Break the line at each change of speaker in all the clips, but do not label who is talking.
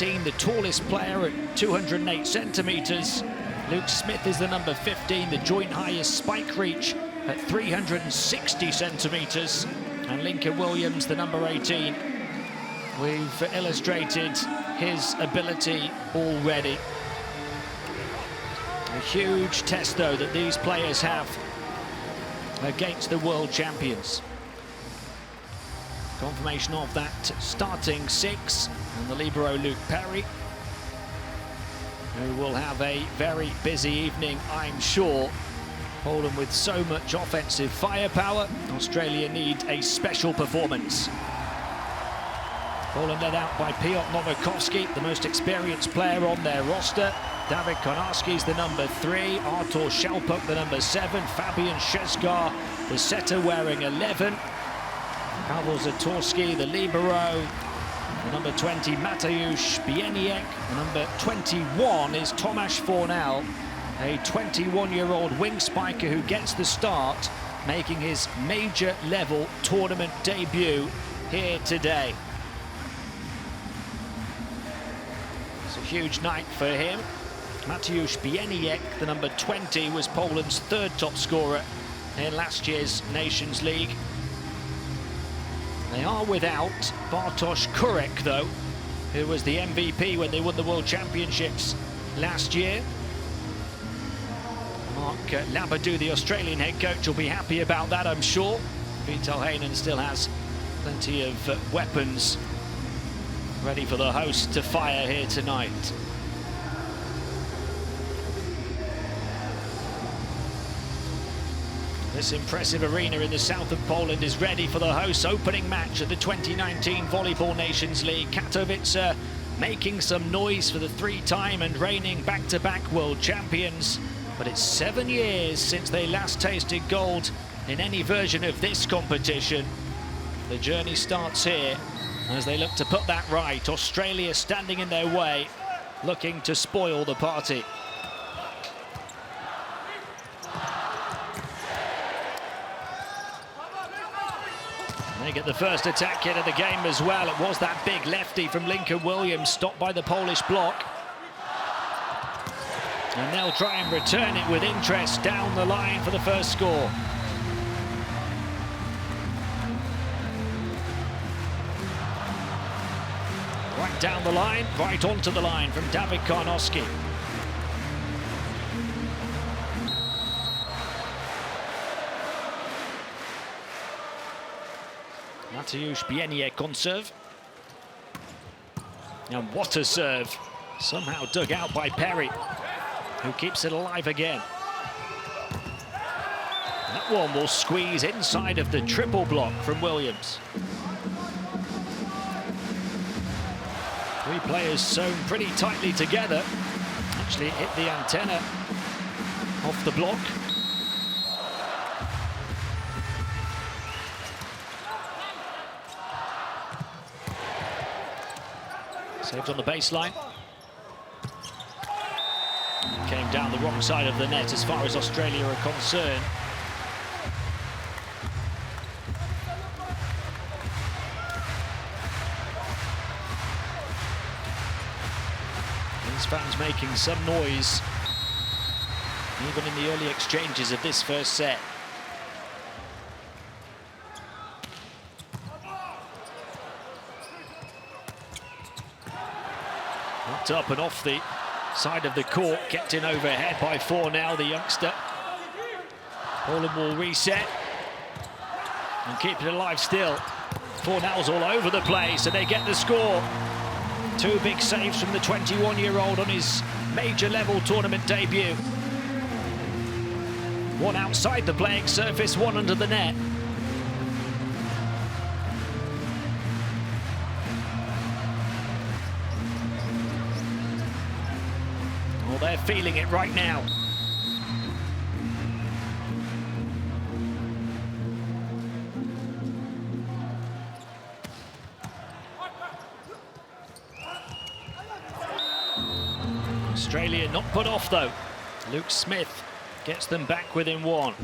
18, the tallest player at 208 centimeters. Luke Smith is the number 15, the joint highest spike reach at 360 centimeters. And Lincoln Williams, the number 18. We've illustrated his ability already. A huge test, though, that these players have against the world champions. Confirmation of that starting six, and the libero Luke Perry, who will have a very busy evening, I'm sure. Poland with so much offensive firepower, Australia need a special performance. Poland led out by Piotr Nowakowski, the most experienced player on their roster. Dawid Konarski's the number 3, Artur Szelpuk the number 7, Fabian Szczesgar, the setter, wearing 11. Paweł Zatorski, the libero, the number 20, Mateusz Bieniek, the number 21 is Tomasz Fornal, a 21-year-old wing spiker who gets the start, making his major level tournament debut here today. It's a huge night for him. Mateusz Bieniek, the number 20, was Poland's third top scorer in last year's Nations League. They are without Bartosz Kurek, though, who was the MVP when they won the World Championships last year. Mark Labadou, the Australian head coach, will be happy about that, I'm sure. Vital Heinen still has plenty of weapons ready for the host to fire here tonight. This impressive arena in the south of Poland is ready for the host's opening match at the 2019 Volleyball Nations League. Katowice making some noise for the three-time and reigning back-to-back world champions. But it's 7 years since they last tasted gold in any version of this competition. The journey starts here as they look to put that right. Australia standing in their way, looking to spoil the party. They get the first attack hit of the game as well. It was that big lefty from Lincoln Williams, stopped by the Polish block. And they'll try and return it with interest down the line for the first score. Right down the line, right onto the line from Dawid Konarski. Mateusz Bieniek on serve. And what a serve. Somehow dug out by Perry, who keeps it alive again. That one will squeeze inside of the triple block from Williams. Three players sewn pretty tightly together. Actually hit the antenna off the block. Saved on the baseline. Came down the wrong side of the net as far as Australia are concerned. These fans making some noise, even in the early exchanges of this first set. Knocked up and off the side of the court, kept in overhead by Fornal, the youngster. Poland will reset and keep it alive still. Fornal's all over the place and they get the score. Two big saves from the 21-year-old on his major level tournament debut. One outside the playing surface, one under the net. Well, they're feeling it right now. Australia not put off though. Luke Smith gets them back within one.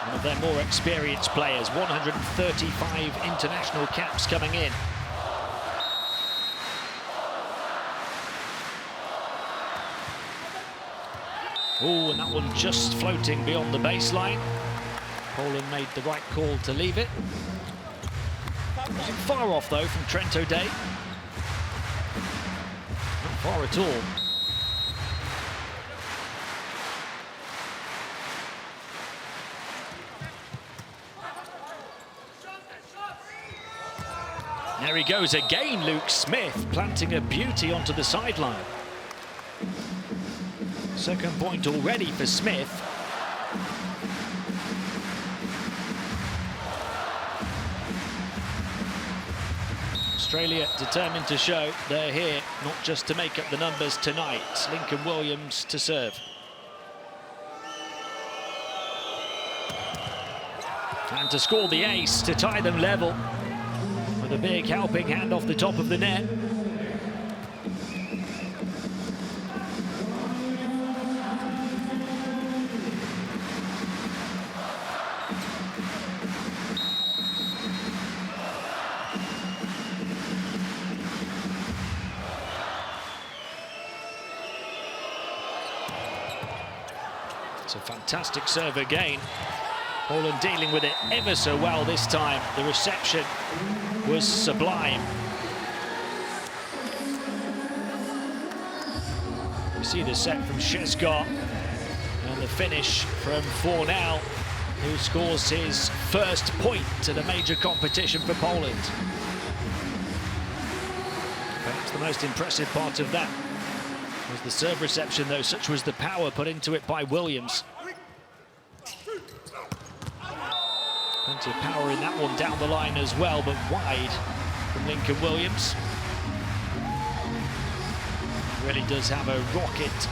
And a their more experienced players. 135 international caps coming in. Oh, and that one just floating beyond the baseline. Poland made the right call to leave it. Wasn't far off, though, from Trent O'Day. Not far at all. There he goes again, Luke Smith, planting a beauty onto the sideline. Second point already for Smith. Australia determined to show they're here, not just to make up the numbers tonight. Lincoln Williams to serve. And to score the ace to tie them level. With a big helping hand off the top of the net. It's a fantastic serve again. Poland dealing with it ever so well this time. The reception was sublime. You see the set from Szczesgar and the finish from Fornal, who scores his first point at a major competition for Poland. Perhaps the most impressive part of that was the serve reception, though. Such was the power put into it by Williams. Plenty of power in that one down the line as well, but wide from Lincoln Williams. Really does have a rocket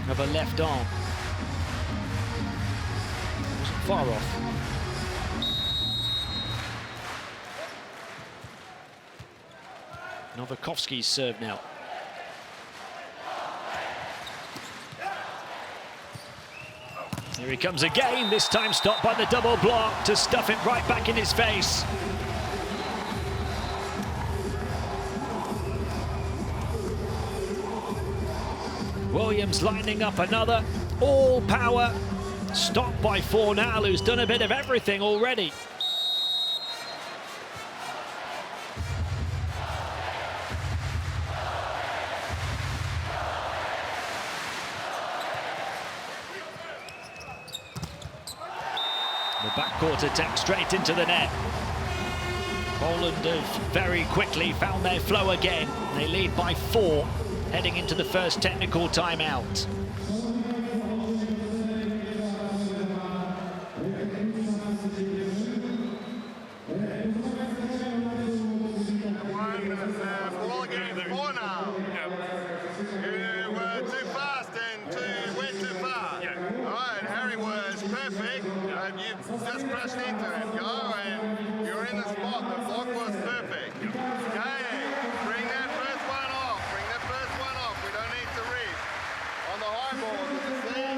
of a left arm. Wasn't far off. Novakovsky's serve now. Here he comes again, this time stopped by the double block to stuff it right back in his face. Williams lining up another, all power, stopped by Fornal, who's done a bit of everything already. The backcourt attack straight into the net. Poland have very quickly found their flow again. They lead by 4, heading into the first technical timeout.
Just crashed into him, go, and you're in the spot. The block was perfect. Okay, bring that first one off. Bring that first one off. We don't need to reach. On the high ball, did you see?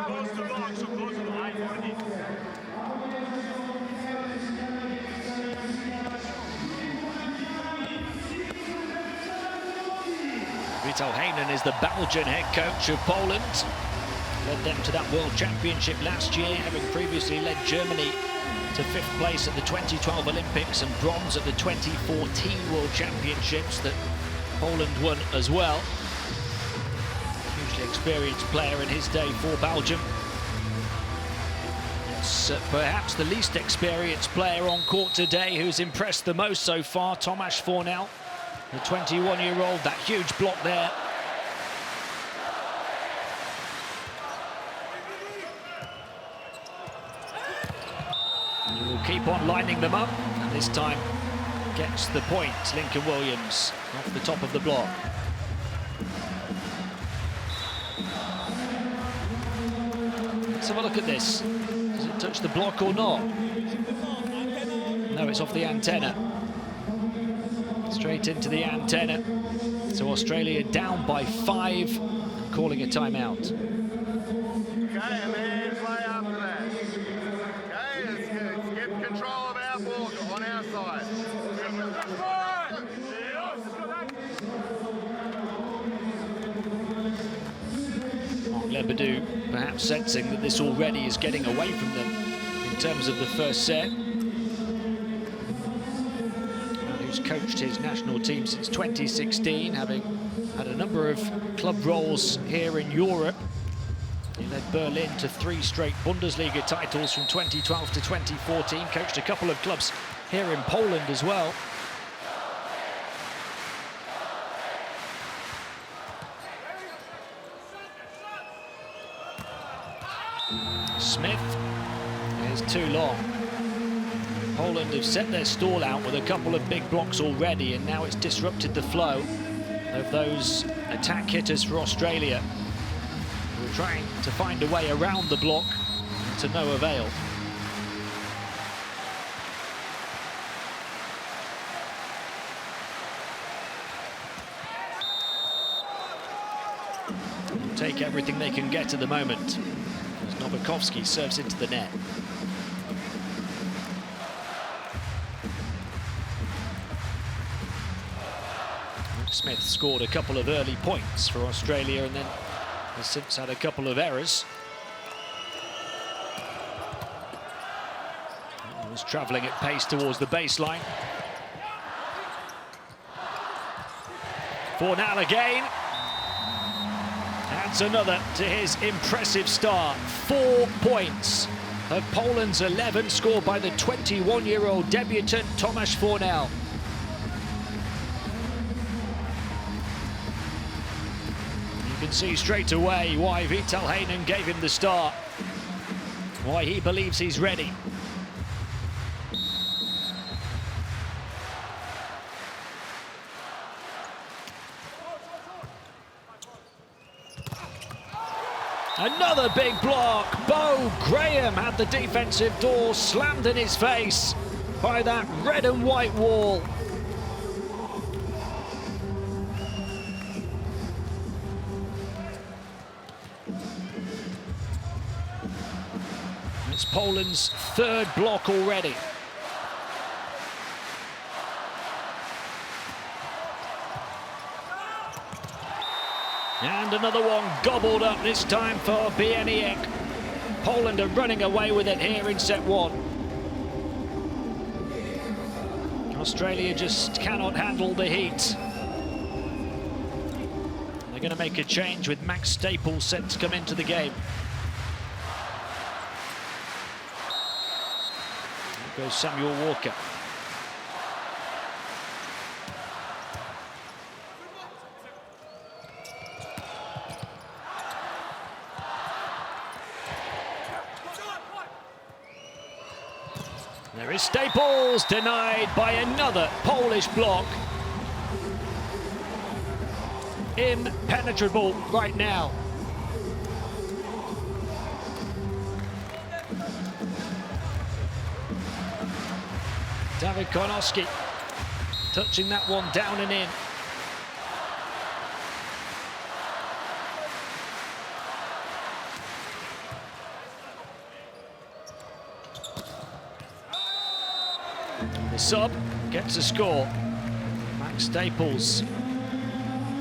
Close to the box, so close to the high ball.
Vital Heinen is the Belgian head coach of Poland. Led them to that World Championship last year, having previously led Germany to 5th place at the 2012 Olympics and bronze at the 2014 World Championships that Poland won as well. Hugely experienced player in his day for Belgium. It's perhaps the least experienced player on court today who's impressed the most so far, Tomasz Fornal, the 21-year-old, that huge block there. He will keep on lining them up, and this time gets the point. Lincoln Williams off the top of the block. Let's have a look at this. Does it touch the block or not? No, it's off the antenna. Straight into the antenna. So Australia down by 5 and calling a timeout.
Okay, control of our ball on our side.
Mark Lebedeau perhaps sensing that this already is getting away from them in terms of the first set. Who's coached his national team since 2016, having had a number of club roles here in Europe. He led Berlin to 3 straight Bundesliga titles from 2012 to 2014, coached a couple of clubs here in Poland as well. Smith is too long. Poland have set their stall out with a couple of big blocks already, and now it's disrupted the flow of those attack hitters for Australia. We're trying to find a way around the block to no avail. Take everything they can get at the moment, as Novakovsky serves into the net. Smith scored a couple of early points for Australia and then has since had a couple of errors. He was travelling at pace towards the baseline. Fornal again. Adds another to his impressive start. 4 points of Poland's 11 scored by the 21-year-old debutant Tomasz Fornal. You can see straight away why Vital Heinen gave him the start, why he believes he's ready. Another big block. Bo Graham had the defensive door slammed in his face by that red and white wall. It's Poland's 3rd block already. And another one gobbled up, this time for Bieniek. Poland are running away with it here in set 1. Australia just cannot handle the heat. They're going to make a change with Max Staples set to come into the game. There goes Samuel Walker. There is Staples, denied by another Polish block. Impenetrable right now. Dawid Konowski touching that one down and in. The sub gets a score. Max Staples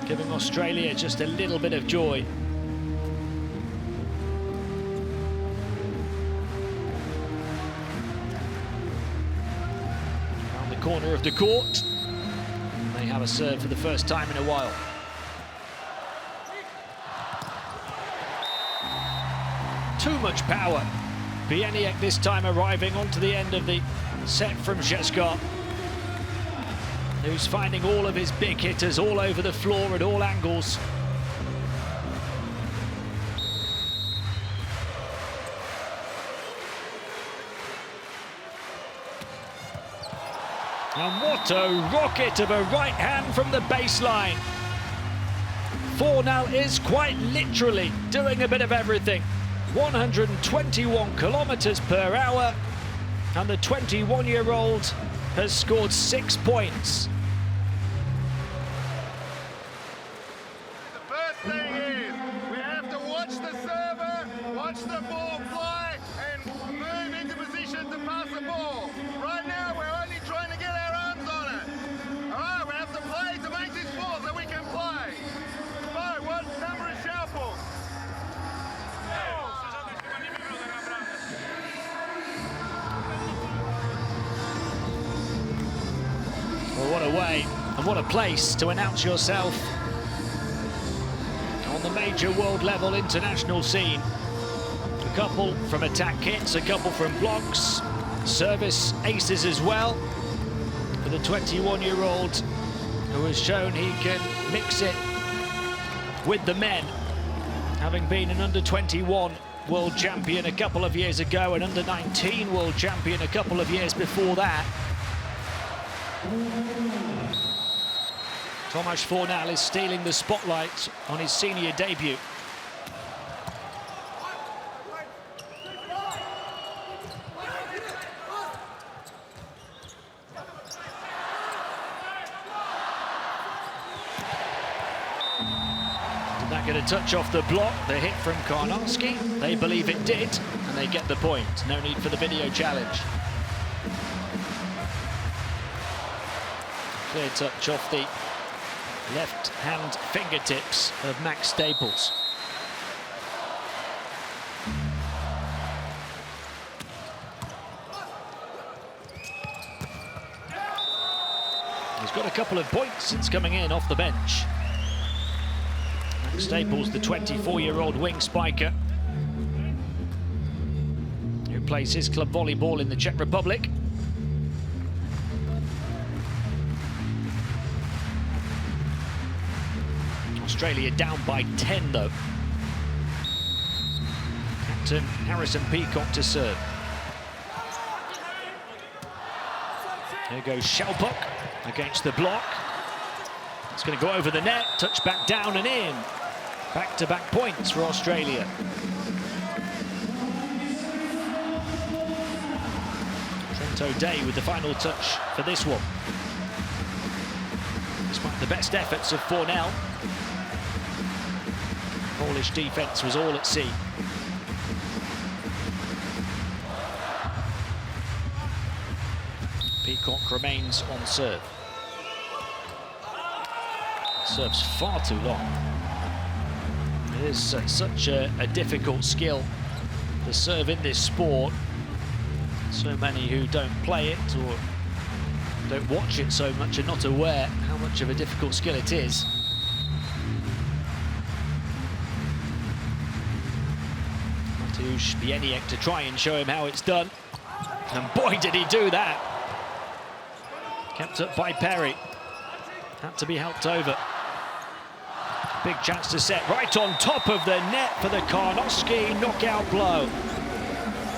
giving Australia just a little bit of joy. Around the corner of the court, they have a serve for the first time in a while. Too much power. Bieniek this time arriving onto the end of the set from Šeška, who's finding all of his big hitters all over the floor at all angles. And what a rocket of a right hand from the baseline. Fornal is quite literally doing a bit of everything. 121 kilometers per hour. And the 21-year-old has scored 6 points.
The first thing is we have to watch the server, watch the ball fly, and move into position to pass the ball.
What a way and what a place to announce yourself on the major world level international scene. A couple from attack hits, a couple from blocks, service aces as well, for the 21-year-old who has shown he can mix it with the men, having been an under-21 world champion a couple of years ago, and under-19 world champion a couple of years before that. Tomasz Fornal is stealing the spotlight on his senior debut. Did that get a touch off the block? The hit from Karnowski. They believe it did, and they get the point. No need for the video challenge. Clear touch off the left-hand fingertips of Max Staples. He's got a couple of points since coming in off the bench. Max Staples, the 24-year-old wing spiker, who plays his club volleyball in the Czech Republic. Australia down by 10 though. Captain Harrison Peacock to serve. Here goes Shelpuck against the block. It's going to go over the net, touch back down and in. Back-to-back points for Australia. Trent O'Day with the final touch for this one. Despite the best efforts of Fornal, Polish defence was all at sea. Peacock remains on serve. Serves far too long. It is such a difficult skill to serve in this sport. So many who don't play it or don't watch it so much are not aware how much of a difficult skill it is. Mateusz Bieniek to try and show him how it's done. And boy, did he do that. Kept up by Perry. Had to be helped over. Big chance to set right on top of the net for the Karnowski knockout blow.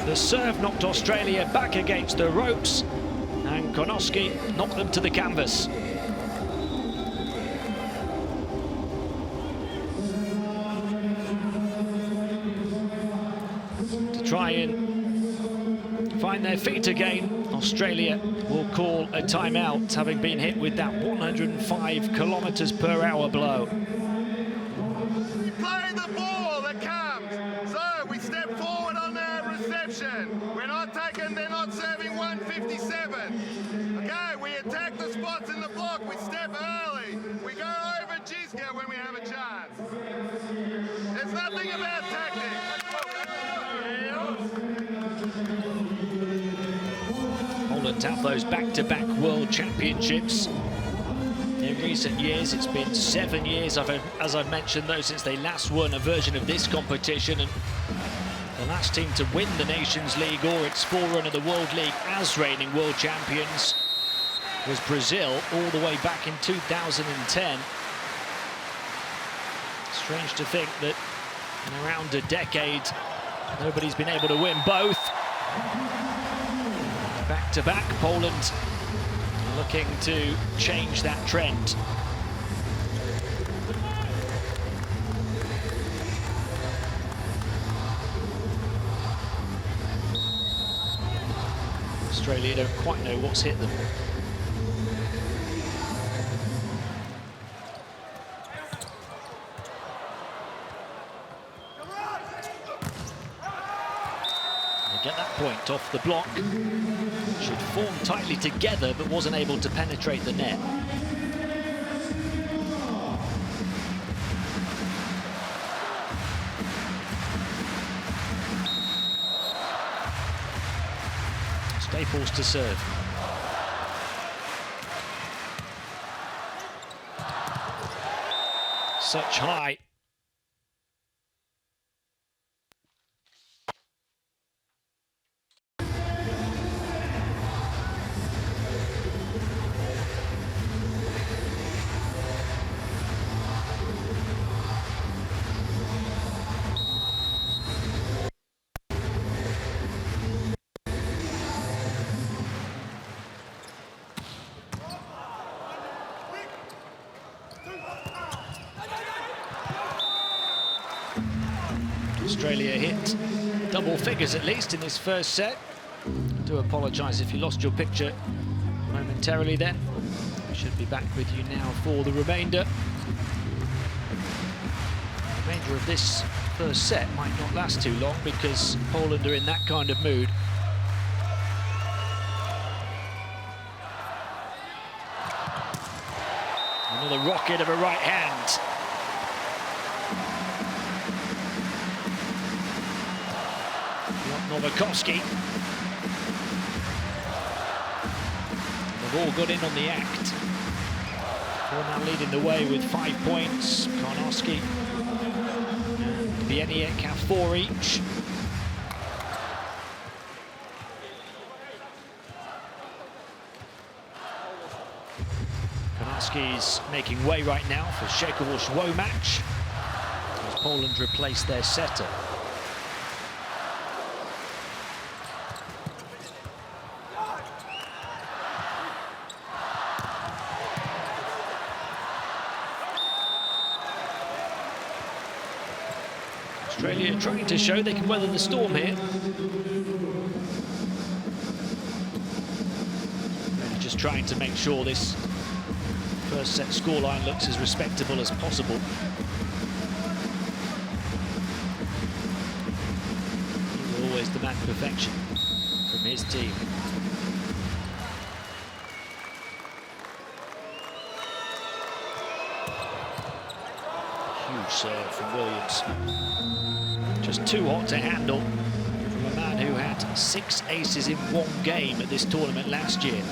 The serve knocked Australia back against the ropes, and Karnowski knocked them to the canvas. To try and find their feet again, Australia will call a timeout, having been hit with that 105 kilometers per hour blow.
Play the ball that comes. So we step forward on the reception. We're not taking, they're not serving 157. Okay, we attack the spots in the block. We step early. We go over Giska when we have a chance. There's nothing about tactics.
Poland have those back-to-back world championships. In recent years, it's been 7 years, as I've mentioned, though, since they last won a version of this competition. And the last team to win the Nations League or its forerunner, the World League, as reigning world champions was Brazil all the way back in 2010. Strange to think that in around a decade, nobody's been able to win both. Back-to-back, Poland looking to change that trend. Australia don't quite know what's hit them. They get that point off the block. Should form tightly together, but wasn't able to penetrate the net. Staples to serve. such high. Australia hit double figures at least in this first set. I do apologise if you lost your picture momentarily then. We should be back with you now for the remainder. The remainder of this first set might not last too long because Poland are in that kind of mood. Another rocket of a right hand. Novakovsky. They've all got in on the act. Four now leading the way with 5 points. Karnowski and Bieniek have 4 each. Karnowski's making way right now for Szczekowicz-Womack as Poland replace their setter. Australia trying to show they can weather the storm here. Really just trying to make sure this first set scoreline looks as respectable as possible. He will always demand perfection from his team. Huge serve from Williams. Just too hot to handle from a man who had 6 aces in one game at this tournament last year.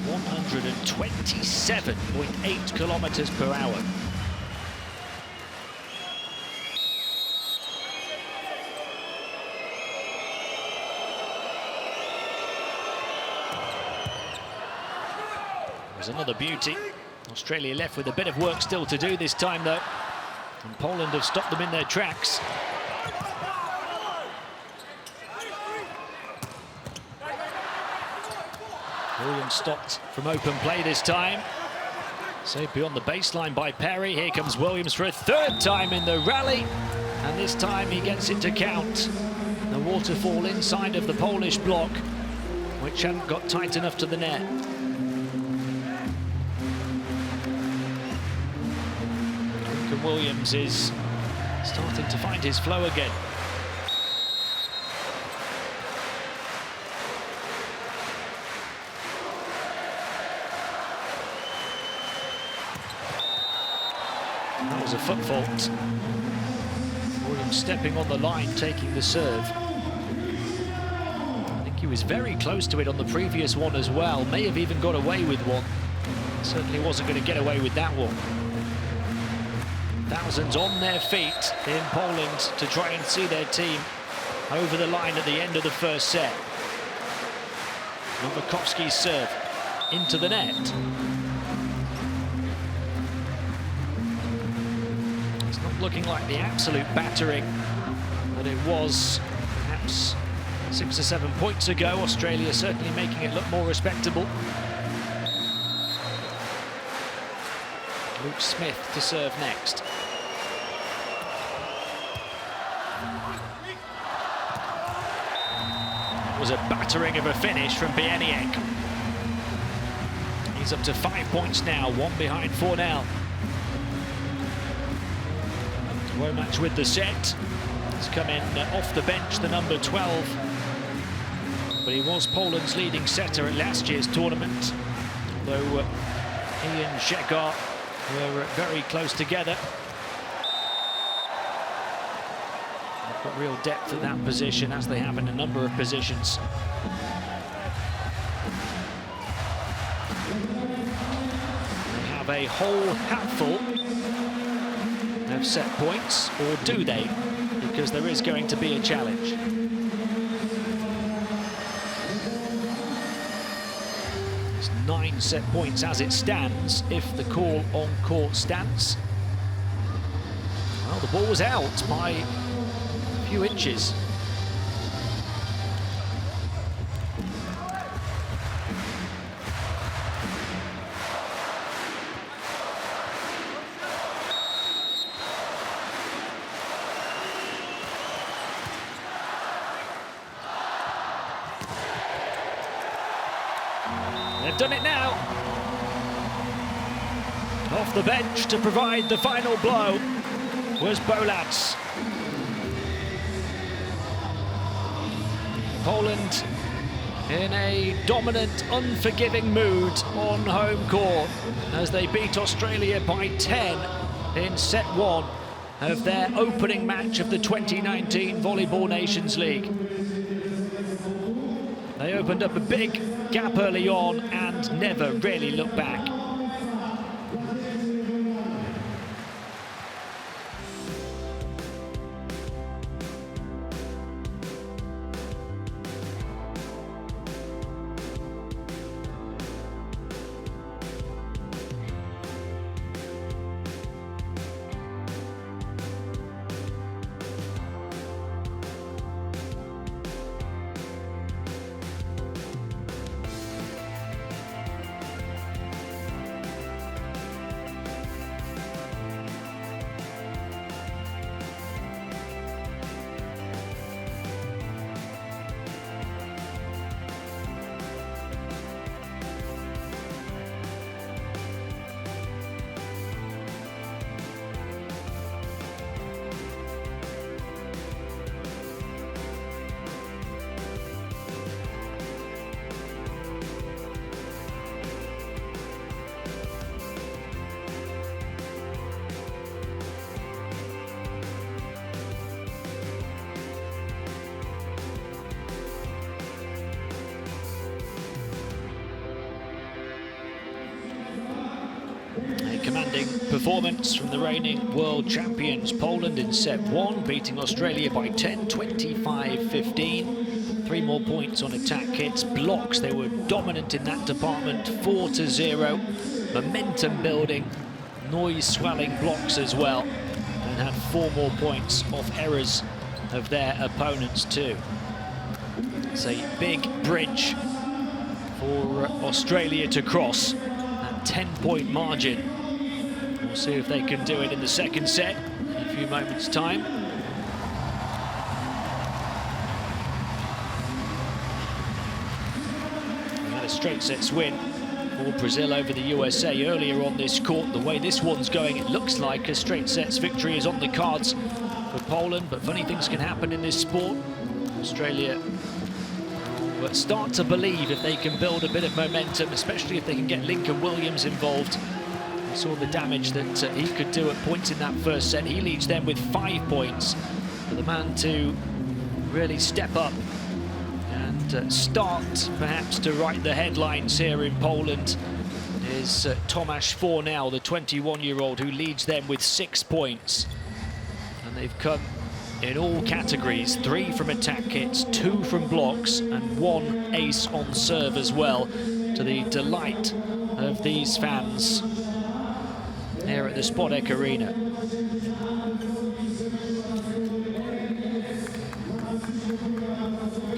127.8 kilometers per hour. There's another beauty. Australia left with a bit of work still to do this time though. And Poland have stopped them in their tracks. Williams stopped from open play this time. Saved beyond the baseline by Perry. Here comes Williams for a 3rd time in the rally. And this time he gets it to count. The waterfall inside of the Polish block, which hadn't got tight enough to the net. Williams is starting to find his flow again. That was a foot fault. Williams stepping on the line, taking the serve. I think he was very close to it on the previous one as well. May have even got away with one. Certainly wasn't going to get away with that one. Thousands on their feet in Poland to try and see their team over the line at the end of the first set. Novakovsky's serve into the net. It's not looking like the absolute battering that it was perhaps 6 or 7 points ago. Australia certainly making it look more respectable. Luke Smith to serve next. It was a battering of a finish from Bieniek. He's up to 5 points now, 1 behind 4 now. Womack with the set. He's come in off the bench, the number 12. But he was Poland's leading setter at last year's tournament. Although he and Szczeka were very close together. They've got real depth at that position, as they have in a number of positions. They have a whole hatful of set points, or do they? Because there is going to be a challenge. It's 9 set points as it stands, if the call on court stands. Well, the ball was out by a few inches. They've done it now. Off the bench to provide the final blow was Bolats. Poland in a dominant, unforgiving mood on home court as they beat Australia by 10 in set 1 of their opening match of the 2019 Volleyball Nations League. They opened up a big gap early on and never really looked back. A commanding performance from the reigning world champions Poland in set 1, beating Australia by 10, 25-15. 3 more points on attack hits, blocks. They were dominant in that department, 4-0. Momentum building, noise swelling blocks as well, and had 4 more points off errors of their opponents too. It's a big bridge for Australia to cross. 10-point margin. We'll see if they can do it in the second set in a few moments' time. We had a straight sets win for Brazil over the USA earlier on this court. The way this one's going, it looks like a straight sets victory is on the cards for Poland, but funny things can happen in this sport. Australia will start to believe if they can build a bit of momentum, especially if they can get Lincoln Williams involved. We saw the damage that he could do at points in that first set. He leads them with 5 points. For the man to really step up and start perhaps to write the headlines here in Poland is Tomasz Fornal, the 21-year-old who leads them with 6 points. And they've come in all categories, 3 from attack hits, 2 from blocks, and 1 ace on serve as well, to the delight of these fans here at the Spodek Arena.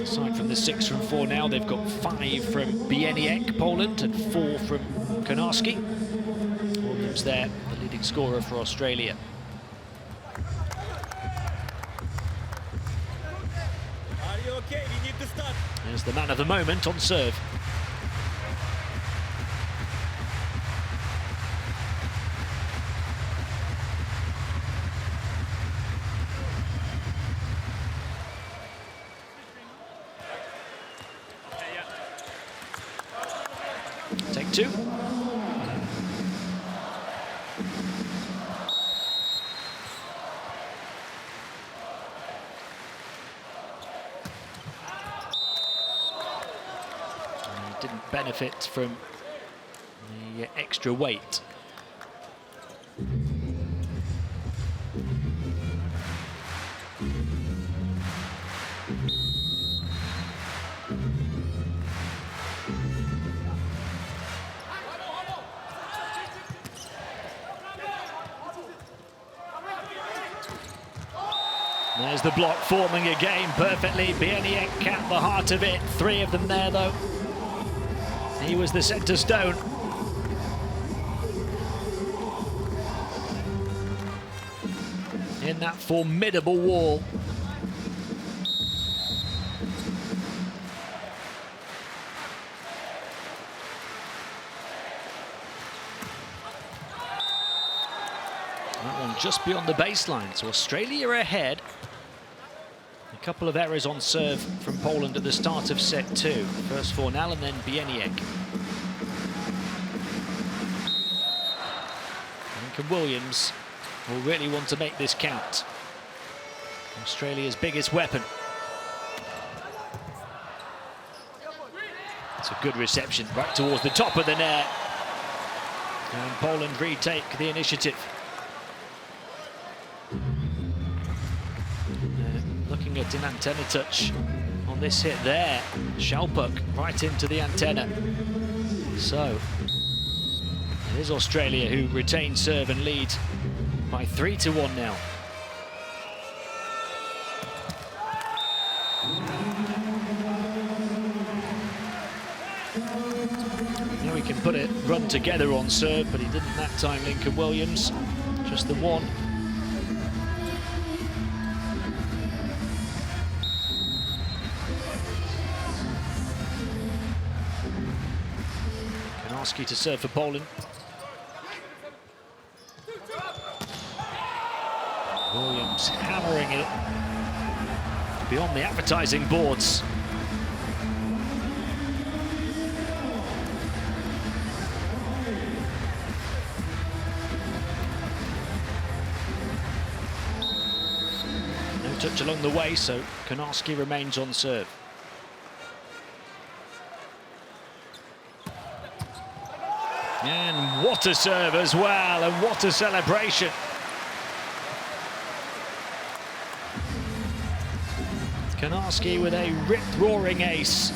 Aside from the 6 from Fornal, they've got 5 from Bieniek, Poland, and 4 from Konarski. Williams there, the leading scorer for Australia.
Okay, we need to start.
There's the man of the moment on serve. Take 2. Didn't benefit from the extra weight There's the block forming again perfectly. Bieniek at the heart of it. 3 of them there, though. He was the centre stone. In that formidable wall. That one just beyond the baseline, so Australia ahead. A couple of errors on serve from Poland at the start of set 2. First Fornal and then Bieniek. Lincoln Williams will really want to make this count. Australia's biggest weapon. It's a good reception right towards the top of the net. And Poland retake the initiative. Looking at an antenna touch on this hit there. Shelpuk right into the antenna. So it is Australia who retain serve and lead by 3-1 now. Now he can put it run together on serve, but he didn't that time, Lincoln Williams. Just the one. Kanarski to serve for Poland. Williams hammering it beyond the advertising boards. No touch along the way, so Kanarski remains on serve. And what a serve as well, and what a celebration. Kanarski with a rip-roaring ace.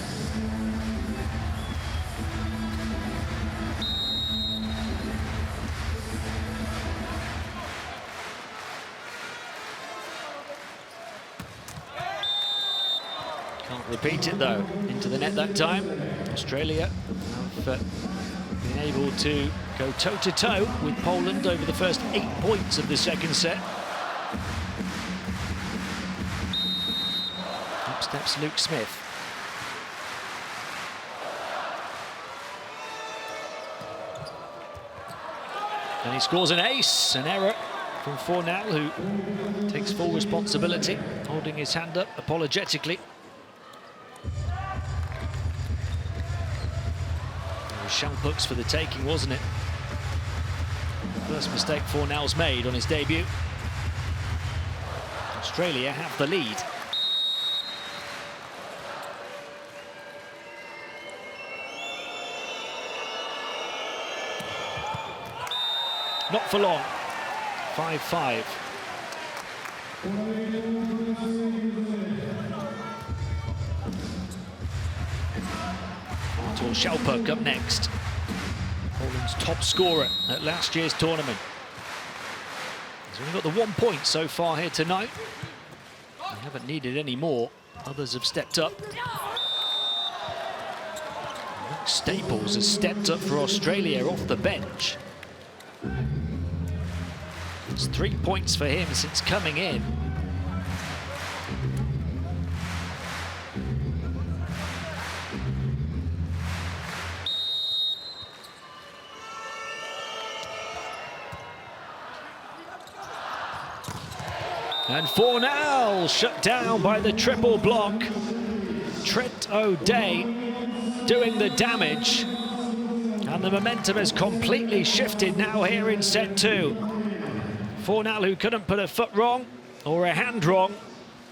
Can't repeat it though. Into the net that time. Australia have been able to go toe-to-toe with Poland over the first 8 points of the second set. Up steps Luke Smith. And he scores an ace, an error from Fornal, who takes full responsibility, holding his hand up apologetically. Shelpuk's for the taking, wasn't it? First mistake Fornal's made on his debut. Australia have the lead. Not for long. 5-5. Shelpuk up next. Poland's top scorer at last year's tournament. He's only got the 1 point so far here tonight. They haven't needed any more. Others have stepped up. Staples has stepped up for Australia off the bench. It's 3 points for him since coming in. And Fornal shut down by the triple block. Trent O'Day doing the damage. And the momentum has completely shifted now here in set 2. Fornal, who couldn't put a foot wrong or a hand wrong,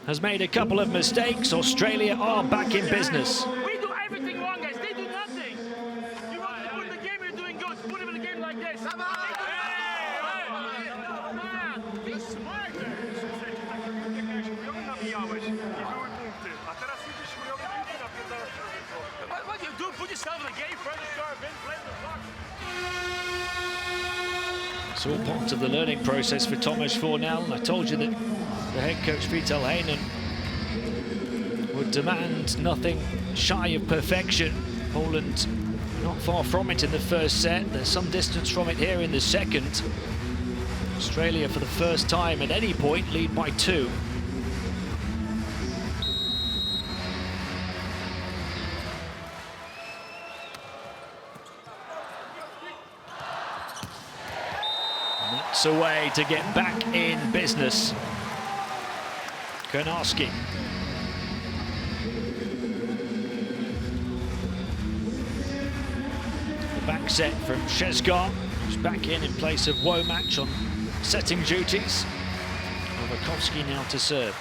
has made a couple of mistakes. Australia are back in business.
We do everything wrong, guys. They do nothing. You want to put in the game, you're doing good. Put him in a game like this. Come on! Be smart. What you do? Put yourself in the game, first serve in, play the block.
It's all part of the learning process for Tomasz Fornal. I told you that the head coach Vital Heinen would demand nothing shy of perfection. Poland not far from it in the first set. There's some distance from it here in the second. Australia, for the first time at any point, lead by 2. And that's a way to get back in business. Konarski. The back set from Shezgar, who's back in place of Womack on setting duties. Novakovsky now to serve.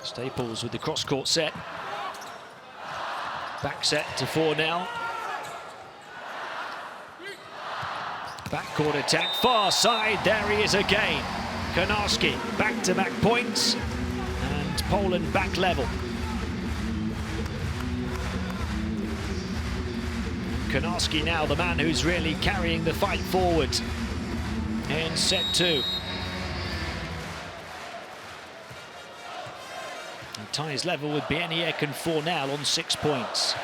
Staples with the cross-court set. Back set to 4 now. Backcourt attack, far side, there he is again. Konarski, back-to-back points, and Poland back level. Konarski now the man who's really carrying the fight forward in set 2. And ties level with Bieniek and Fornell on 6 points.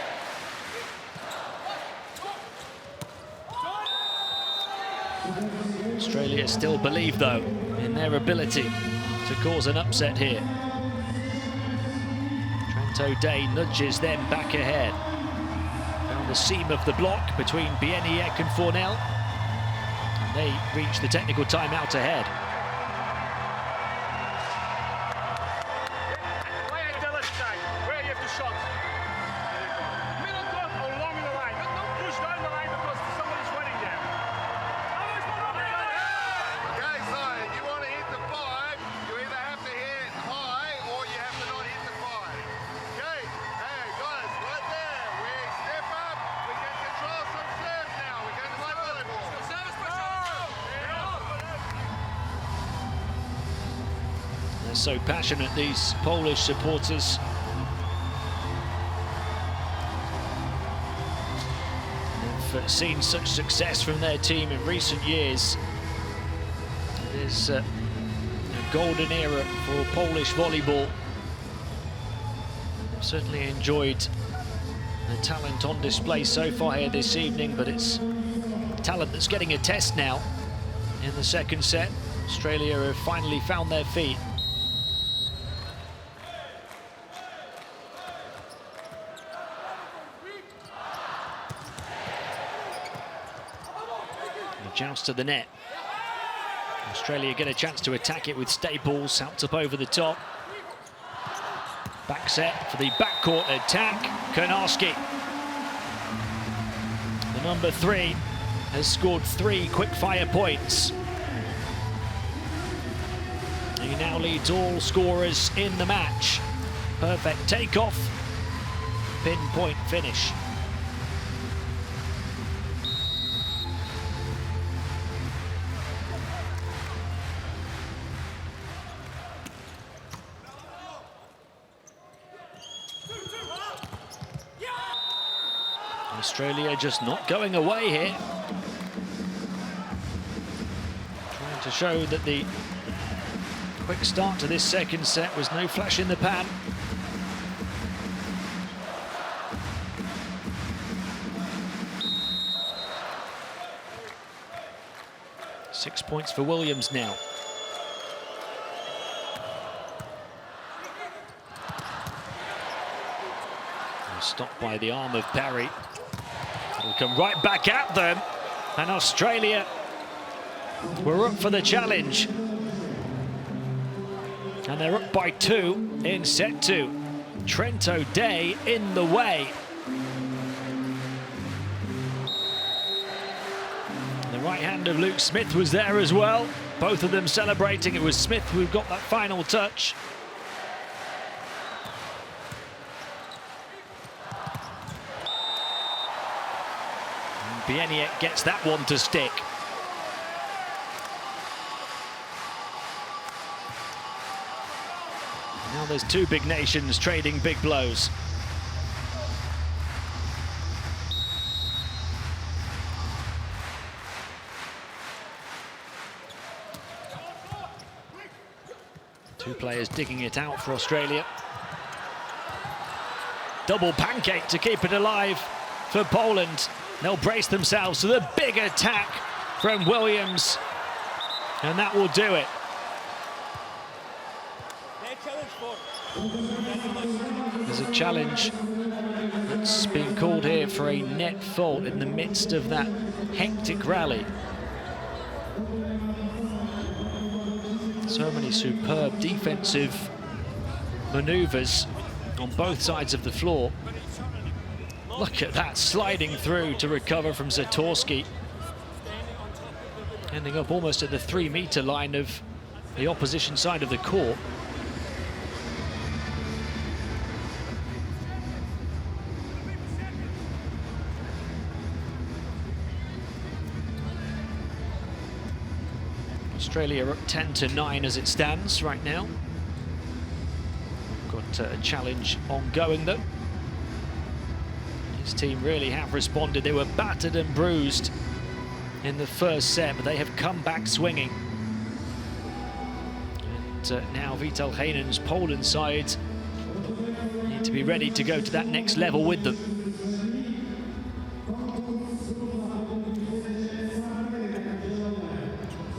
Australia still believe, though, in their ability to cause an upset here. Trento Day nudges them back ahead. Found the seam of the block between Bieniek and Fornell. And they reach the technical timeout ahead.
Why I tell us tonight where you have to shot? Middle court or along the line. Don't push down the line because somebody's running there.
Okay, so you want to hit the 5, you either have to hit it high or you have to not hit the 5. Okay, hey guys, right there, we step up, we can control some serves now, we can play volleyball.
They're so passionate, these Polish supporters. They've seen such success from their team in recent years. It is a golden era for Polish volleyball. They've certainly enjoyed the talent on display so far here this evening, but it's talent that's getting a test now in the second set. Australia have finally found their feet. Joust to the net. Australia get a chance to attack it with Staples out up over the top. Back set for the backcourt attack. Konarski, the number 3, has scored 3 quick-fire points. He now leads all scorers in the match. Perfect takeoff, pinpoint finish. Australia just not going away here. Trying to show that the quick start to this second set was no flash in the pan. Six points for Williams now. Stopped by the arm of Parry. It'll come right back at them, and Australia were up for the challenge. And they're up by 2 in set 2. Trento Day in the way. The right hand of Luke Smith was there as well. Both of them celebrating. It was Smith who got that final touch. Bieniek gets that one to stick. Now there's 2 big nations trading big blows. Two players digging it out for Australia. Double pancake to keep it alive for Poland. They'll brace themselves to the big attack from Williams, and that will do it. There's a challenge that's been called here for a net fault in the midst of that hectic rally. So many superb defensive maneuvers on both sides of the floor. Look at that, sliding through to recover from Zatorski. Ending up almost at the 3-meter line of the opposition side of the court. Australia are up 10-9 as it stands right now. Got a challenge ongoing though. His team really have responded. They were battered and bruised in the first set, but they have come back swinging. And now Vital Heinen's Poland side need to be ready to go to that next level with them.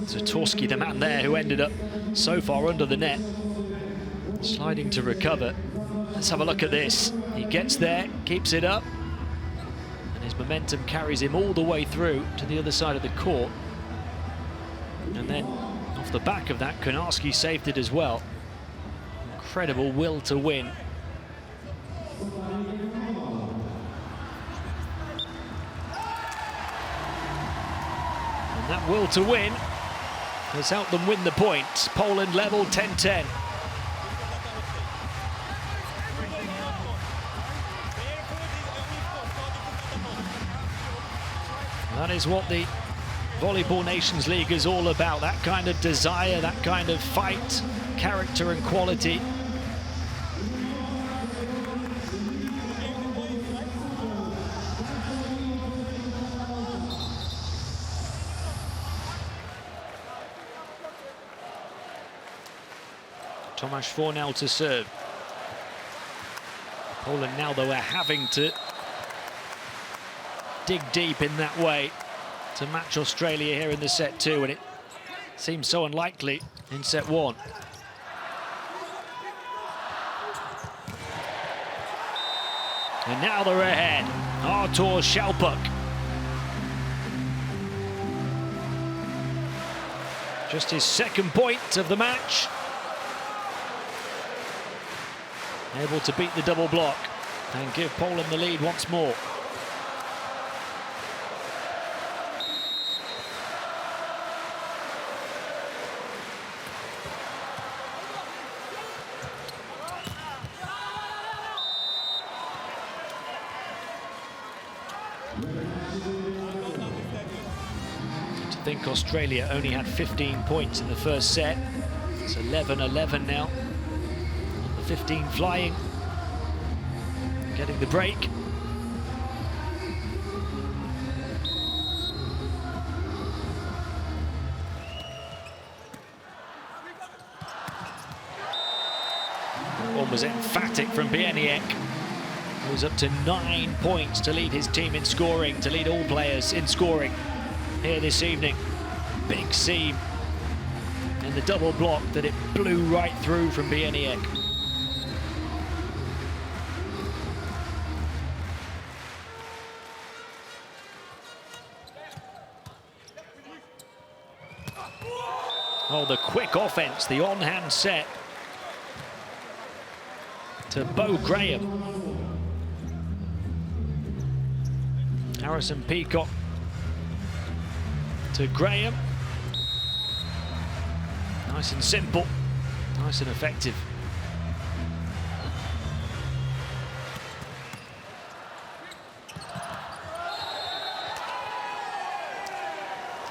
Zatorski, the man there who ended up so far under the net, sliding to recover. Let's have a look at this. He gets there, keeps it up, and his momentum carries him all the way through to the other side of the court. And then off the back of that, Konarski saved it as well. Incredible will to win. And that will to win has helped them win the point. Poland level 10-10. That is what the Volleyball Nations League is all about. That kind of desire, that kind of fight, character and quality. Tomasz Fornell to serve. Poland now, though, are having to dig deep in that way to match Australia here in the set two, and it seems so unlikely in set one. And now they're ahead. Artur Szelpuk. Just his second point of the match. Able to beat the double block and give Poland the lead once more. To think Australia only had 15 points in the first set. It's 11-11 now. 15 flying, getting the break. One was emphatic from Bieniek. Goes up to 9 points to lead his team in scoring, to lead all players in scoring here this evening. Big seam and the double block that it blew right through from Bieniek. Oh, the quick offense, the on-hand set to Bo Graham. Harrison Peacock to Graham. Nice and simple, nice and effective.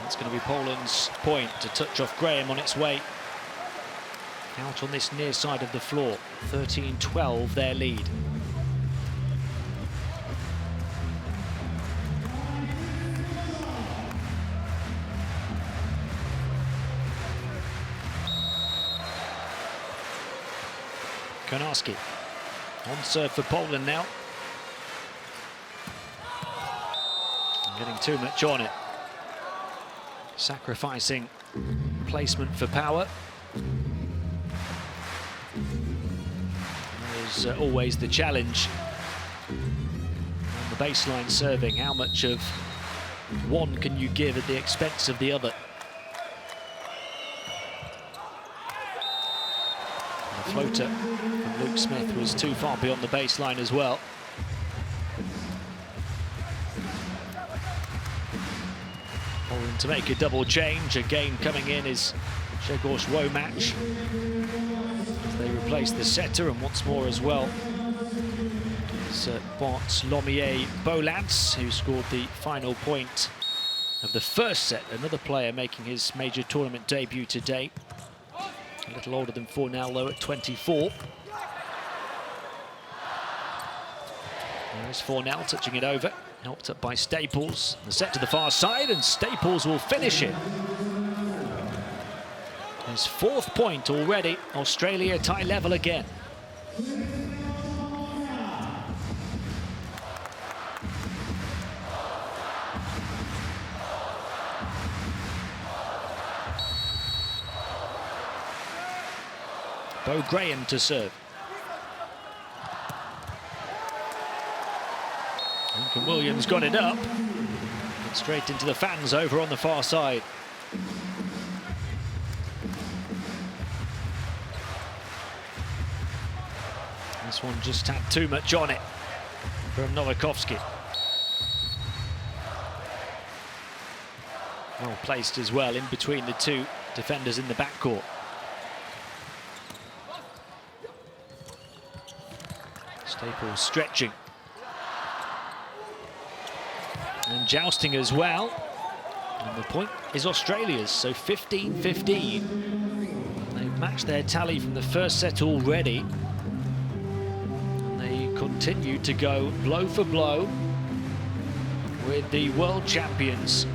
It's going to be Poland's point to touch off Graham on its way out on this near side of the floor. 13-12 their lead. Konarski on serve for Poland now. Getting too much on it. Sacrificing placement for power. There's always the challenge on the baseline serving. How much of one can you give at the expense of the other? The floater from Luke Smith was too far beyond the baseline as well. Poland to make a double change. Again coming in is Grzegorz Łomacz. They replace the setter, and once more as well is Bartłomiej Bolans, who scored the final point of the first set. Another player making his major tournament debut today. A little older than Fornal though, at 24. There's Fornal touching it over, helped up by Staples. The set to the far side, and Staples will finish it. His fourth point already. Australia tie level again. Bo Graham to serve. Lincoln Williams got it up. And straight into the fans over on the far side. This one just had too much on it from Nowakowski. Well placed as well in between the two defenders in the backcourt. Staples stretching. And jousting as well. And the point is Australia's, so 15-15. They've matched their tally from the first set already. And they continue to go blow for blow with the world champions.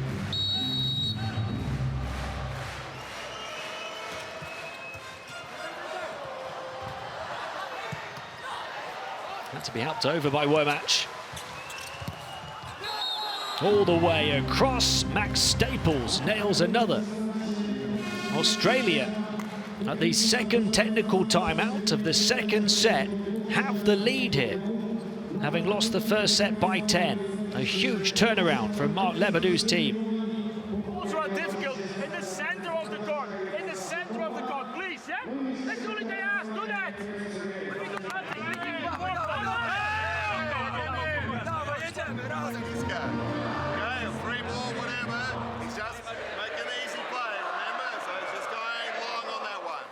Had to be helped over by Łomacz. All the way across, Max Staples nails another. Australia, at the second technical timeout of the second set, have the lead here, having lost the first set by 10. A huge turnaround from Mark Lebedou's team.
Also difficult in the center of the court. In the center of the court, please, yeah? Let's do it, they ask, do that!
Free ball, whatever. He's just making an easy play, remember? So he's just going long on that one.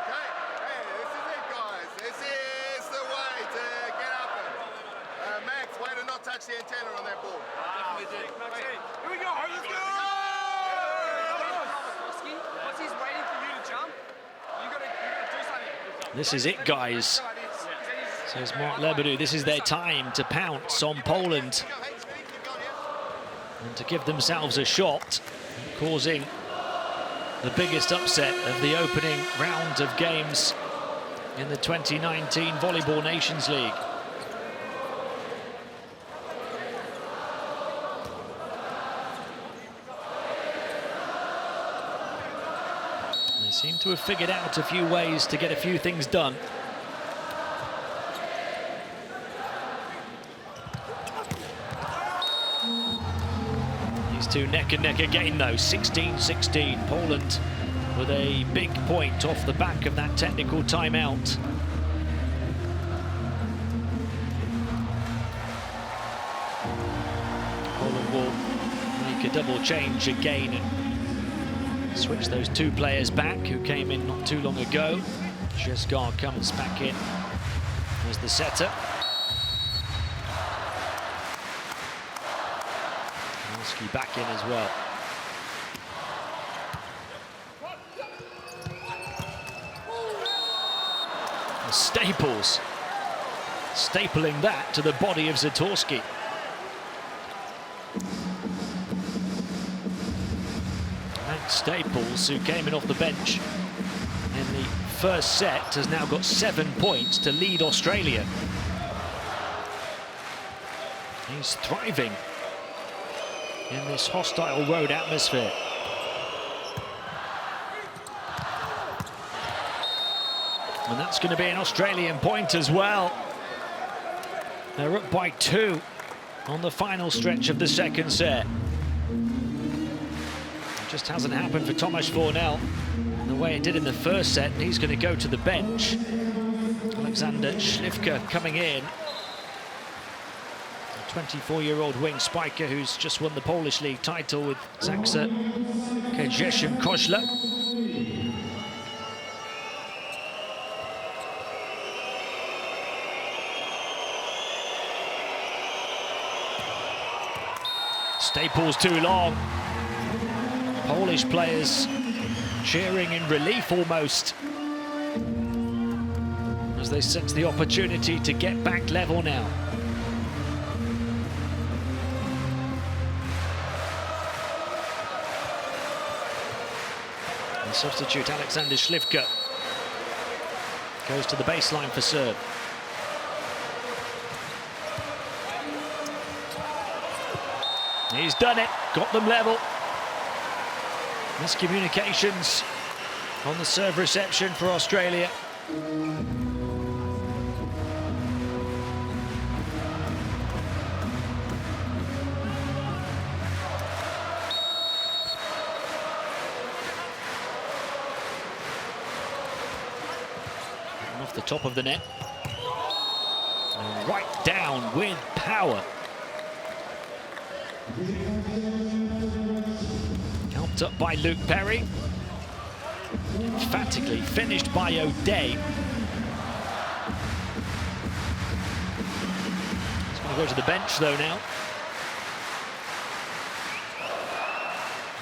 Okay, hey, this is it, guys. This is the way to get up and Max, way to not touch the antenna on that ball.
Definitely did. Here we go, let's go!
Once he's waiting for you to jump, you gotta do something.
This is it, guys. Says Mark Lebedou. This is their time to pounce on Poland and to give themselves a shot, causing the biggest upset of the opening round of games in the 2019 Volleyball Nations League. They seem to have figured out a few ways to get a few things done. These two neck and neck again though, 16-16. Poland with a big point off the back of that technical timeout. Poland will make a double change again and switch those two players back who came in not too long ago. Szesgar comes back in as the setter. Back in as well. Staples stapling that to the body of Zatorski. Max Staples, who came in off the bench in the first set has now got 7 points to lead Australia. He's thriving in this hostile road atmosphere. And that's going to be an Australian point as well. They're up by 2 on the final stretch of the second set. It just hasn't happened for Tomasz Fornell the way it did in the first set. He's going to go to the bench. Alexander Śliwka coming in. A 24-year-old wing spiker who's just won the Polish League title with Zaksa Kędzierzyn-Koźle. Staples too long. Polish players cheering in relief almost as they sense the opportunity to get back level now. And substitute Alexander Śliwka goes to the baseline for serve. He's done it, got them level. Miscommunications on the serve reception for Australia. And off the top of the net. And right down with power. Helped up by Luke Perry. Emphatically finished by O'Day. He's going to go to the bench though now.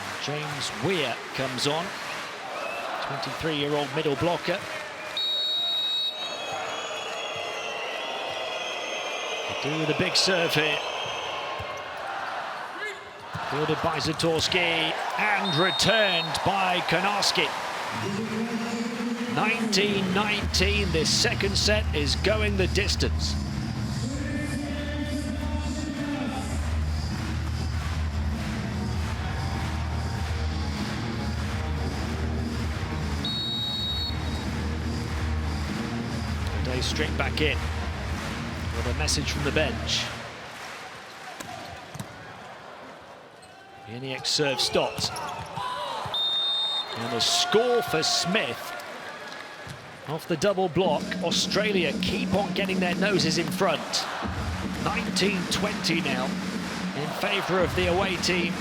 And James Weir comes on. 23-year-old middle blocker. Could do with a big serve here. Fielded by Zatorski and returned by Konarski. 19-19, this second set is going the distance. O'Day straight back in with a message from the bench. Ianiak's serve stopped. And a score for Smith. Off the double block, Australia keep on getting their noses in front. 19-20 now in favour of the away team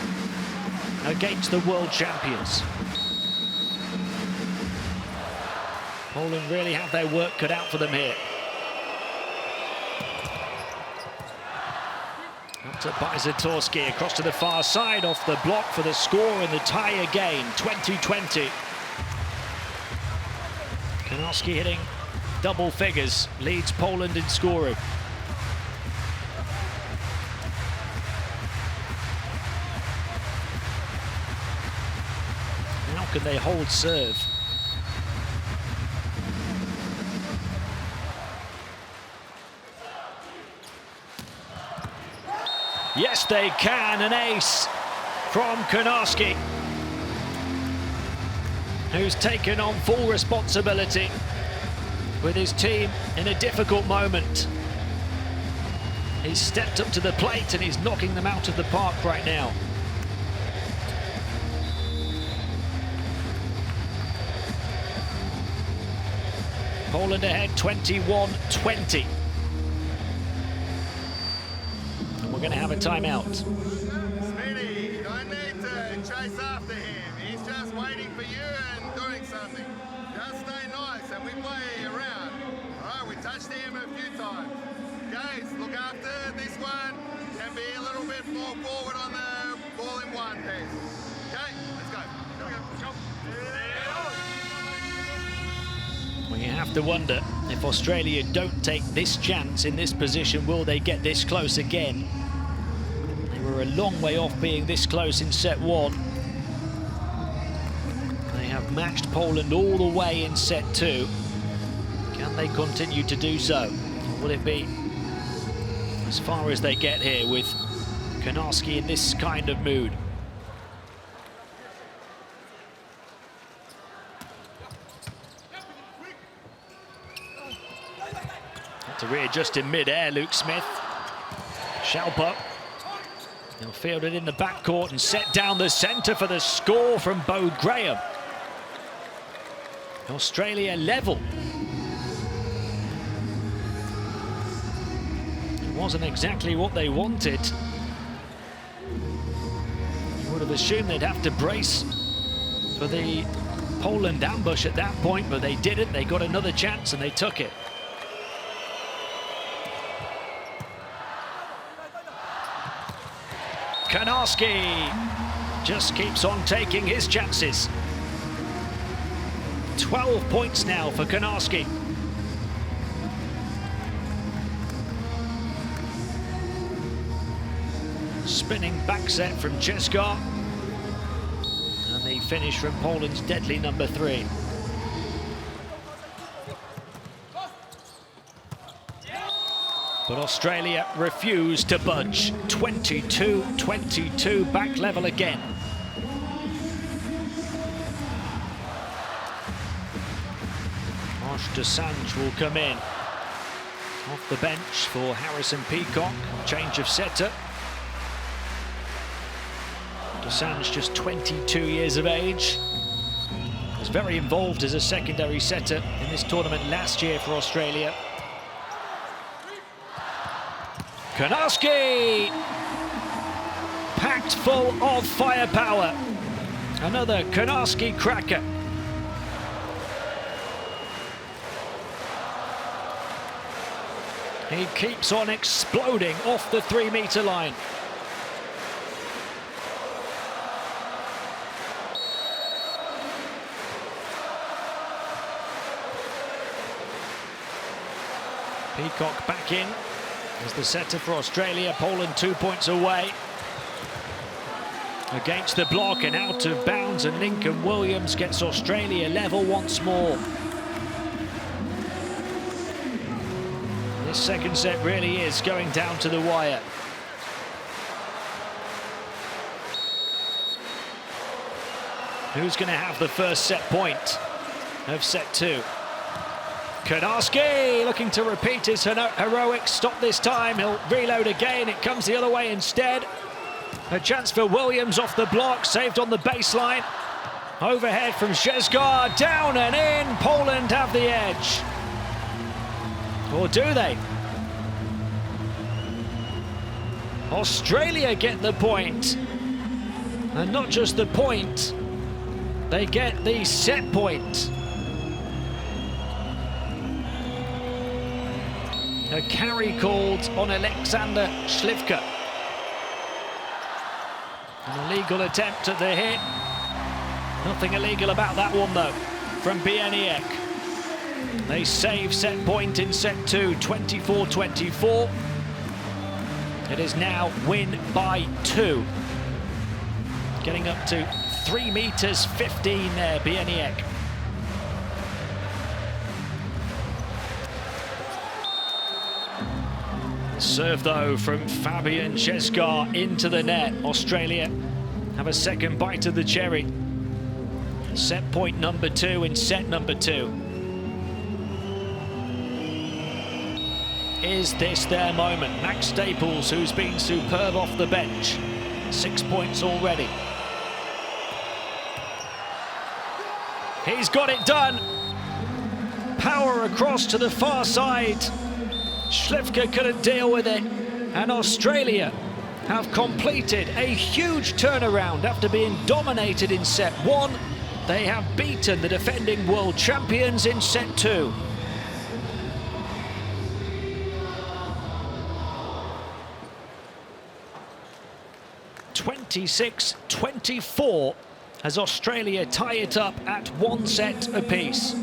against the world champions. Poland really have their work cut out for them here. Up by Zatorski, across to the far side, off the block for the score and the tie again, 20-20. Konarski hitting double figures, leads Poland in scoring. How can they hold serve? Yes, they can. An ace from Konarski, who's taken on full responsibility with his team in a difficult moment. He's stepped up to the plate and he's knocking them out of the park right now. Poland ahead 21-20. We're going to have a timeout.
Smitty, don't need to chase after him. He's just waiting for you and doing something. Just stay nice and we play around. All right, we touched him a few times. Guys, look after this one and be a little bit more forward on the ball in one piece. Okay, let's go. Let's go.
Well, you have to wonder if Australia don't take this chance in this position, will they get this close again? We're a long way off being this close in set one. They have outmatched Poland all the way in set 2. Can they continue to do so? Or will it be as far as they get here with Konarski in this kind of mood? Had to readjust in mid-air, Luke Smith. Shelper. He'll field it in the backcourt and set down the centre for the score from Bo Graham. Australia level. It wasn't exactly what they wanted. You would have assumed they'd have to brace for the Poland ambush at that point, but they didn't. They got another chance and they took it. Konarski just keeps on taking his chances. 12 points now for Konarski. Spinning back set from Czeska. And the finish from Poland's deadly number 3. But Australia refused to budge. 22-22, back level again. Marsh Desange will come in. Off the bench for Harrison Peacock, change of setter. Desange just 22 years of age. Was very involved as a secondary setter in this tournament last year for Australia. Konarski! Packed full of firepower. Another Konarski cracker. He keeps on exploding off the 3-meter line. Peacock back in as the setter for Australia. Poland 2 points away. Against the block and out of bounds, and Lincoln Williams gets Australia level once more. This second set really is going down to the wire. Who's going to have the first set point of set 2? Konarski looking to repeat his heroics. Stop this time. He'll reload again. It comes the other way instead. A chance for Williams off the block, saved on the baseline. Overhead from Czeska, down and in. Poland have the edge. Or do they? Australia get the point. And not just the point, they get the set point. A carry called on Alexander Śliwka. An illegal attempt at the hit. Nothing illegal about that one though, from Bieniek. They save set point in set 2, 24-24. It is now win by 2. Getting up to 3 meters 15 there, Bieniek. Serve though from Fabian Czeska into the net. Australia have a second bite of the cherry. Set point number 2 in set number 2. Is this their moment? Max Staples, who's been superb off the bench. 6 points already. He's got it done. Power across to the far side. Śliwka couldn't deal with it, and Australia have completed a huge turnaround after being dominated in set 1. They have beaten the defending world champions in set 2. (26-24) as Australia tie it up at 1 set apiece.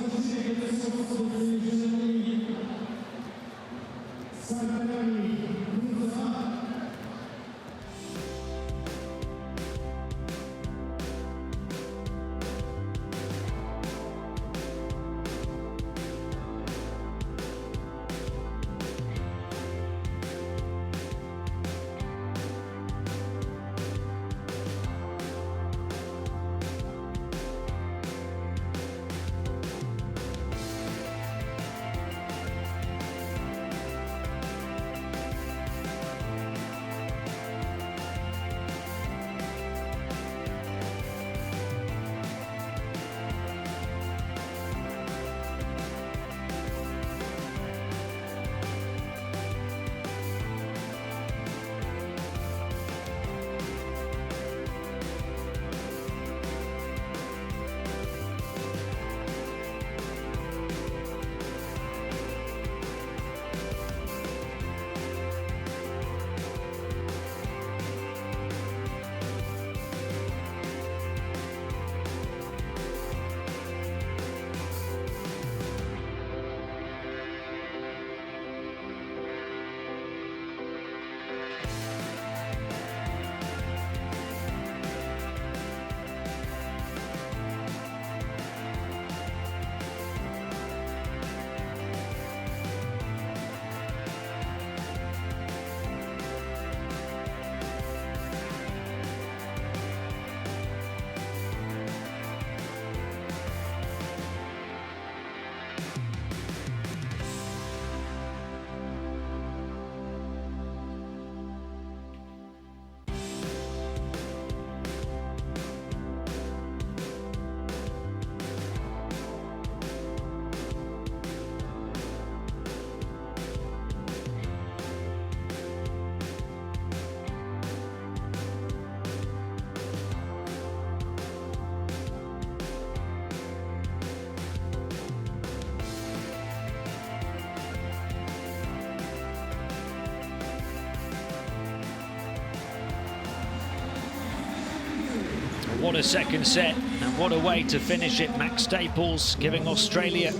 what a second set, and what a way to finish it. Max Staples giving Australia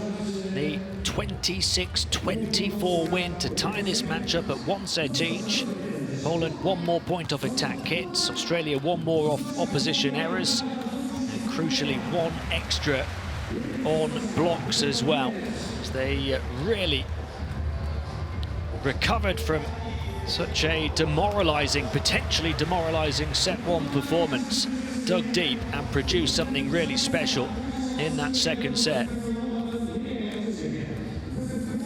the 26-24 win to tie this matchup at 1 set each. Poland 1 more point off attack hits, Australia 1 more off opposition errors, and crucially 1 extra on blocks as well, as they really recovered from such a demoralising, potentially demoralising set 1 performance, dug deep and produced something really special in that second set.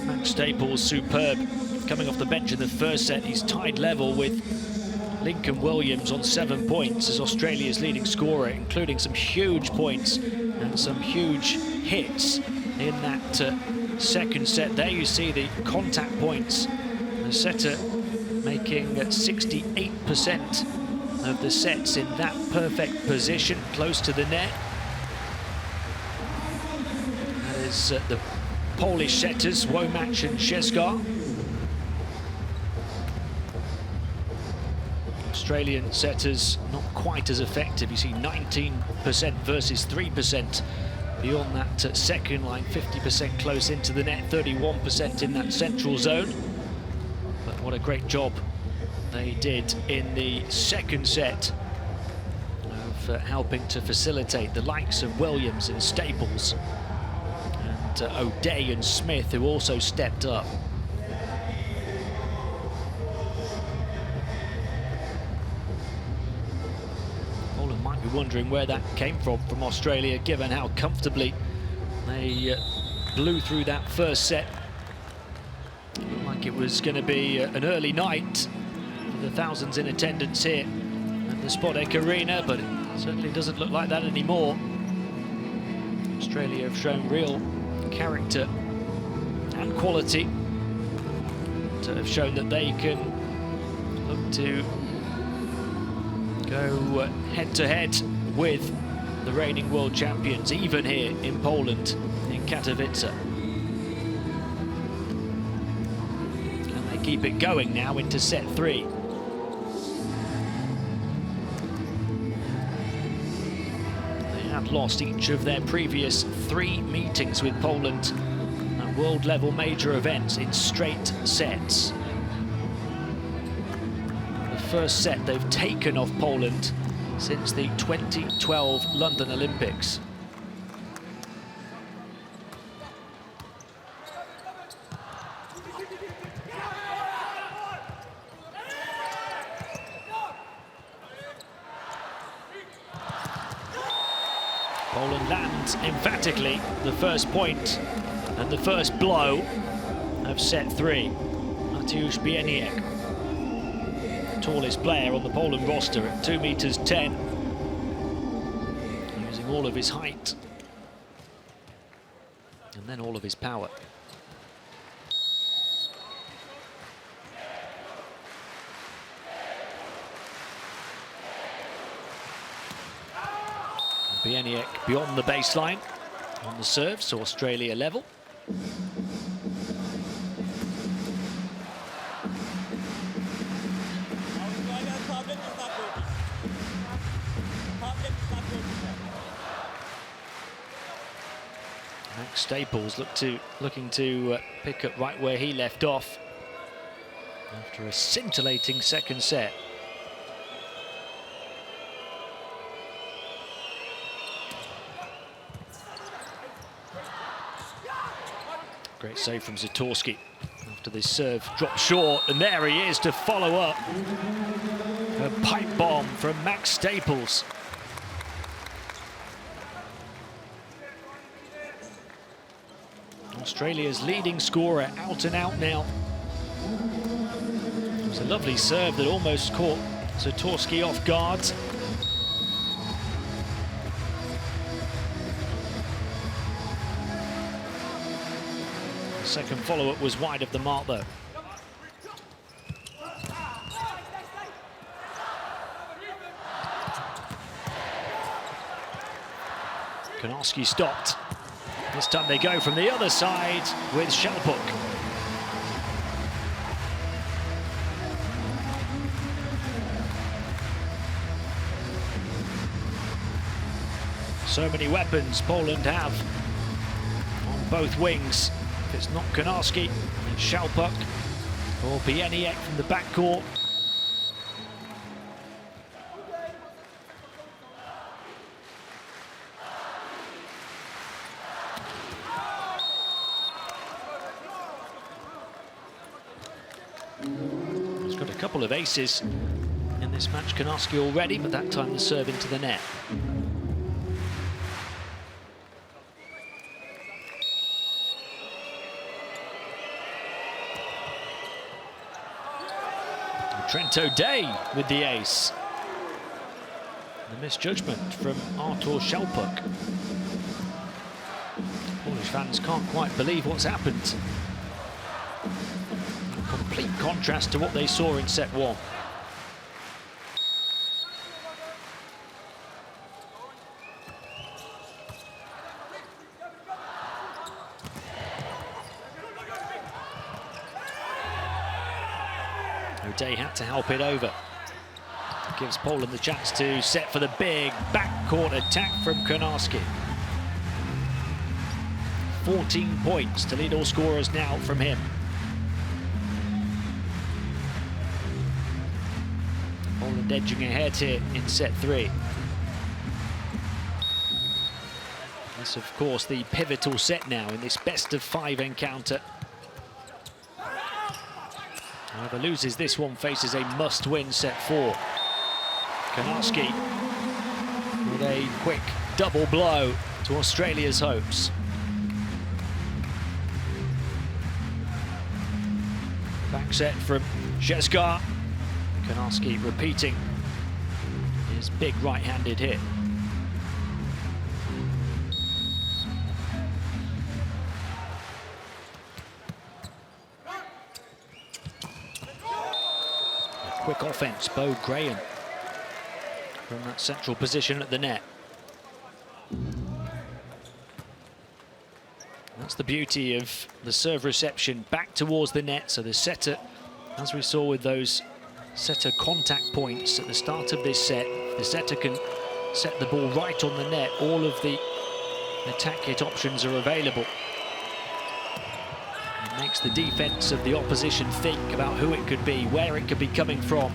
Max Staples superb, coming off the bench in the first set. He's tied level with Lincoln Williams on 7 points as Australia's leading scorer, including some huge points and some huge hits in that second set. There you see the contact points. The setter making 68% of the sets in that perfect position, close to the net. That is the Polish setters, Womack and Szczesgar. Australian setters not quite as effective. You see 19% versus 3% beyond that second line, 50% close into the net, 31% in that central zone. But what a great job they did in the second set of helping to facilitate the likes of Williams and Staples and O'Day and Smith, who also stepped up. Poland might be wondering where that came from Australia, given how comfortably they blew through that first set. It looked like it was going to be an early night for the thousands in attendance here at the Spodek Arena, but it certainly doesn't look like that anymore. Australia have shown real character and quality to have shown that they can look to go head-to-head with the reigning world champions, even here in Poland, in Katowice. Can they keep it going now into set 3? They had lost each of their previous 3 meetings with Poland at world-level major events in straight sets. The first set they've taken off Poland since the 2012 London Olympics. Poland lands emphatically the first point and the first blow of set 3. Mateusz Bieniek, tallest player on the Poland roster at 2 meters 10, using all of his height and then all of his power. Bieniek beyond the baseline on the serve, so Australia level. Max Staples looking to pick up right where he left off after a scintillating second set. Great save from Zatorski after this serve dropped short, and there he is to follow up. A pipe bomb from Max Staples. Australia's leading scorer out and out now. It was a lovely serve that almost caught Zatorski off guard. The second follow-up was wide of the mark though. Konarski stopped. This time they go from the other side with Shelpuk. So many weapons Poland have on both wings. If it's not Konarski, it's Szalpuk or Bieniek from the backcourt. He's got a couple of aces in this match, Konarski already, but that time the serve into the net. Trent O'Day with the ace. The misjudgment from Artur Szalpuk. Polish fans can't quite believe what's happened. A complete contrast to what they saw in set one. O'Day had to help it over. Gives Poland the chance to set for the big backcourt attack from Konarski. 14 points to lead all scorers now from him. Poland edging ahead here in set three. This, of course, the pivotal set now in this best-of-5 encounter. Whoever loses this one faces a must-win set four. Konarski with a quick double blow to Australia's hopes. Back set from Šesgar. Konarski repeating his big right-handed hit. Quick offense, Bo Graham from that central position at the net. That's the beauty of the serve reception back towards the net, so the setter, as we saw with those setter contact points at the start of this set, the setter can set the ball right on the net. All of the attack hit options are available. It makes the defense of the opposition think about who it could be, where it could be coming from.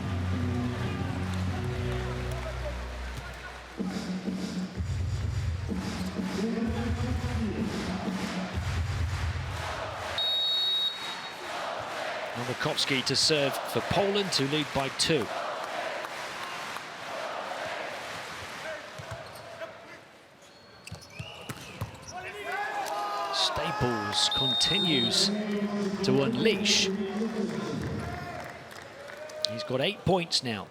Nowakowski to serve for Poland, to lead by 2. Staples continues to unleash. He's got 8 points now.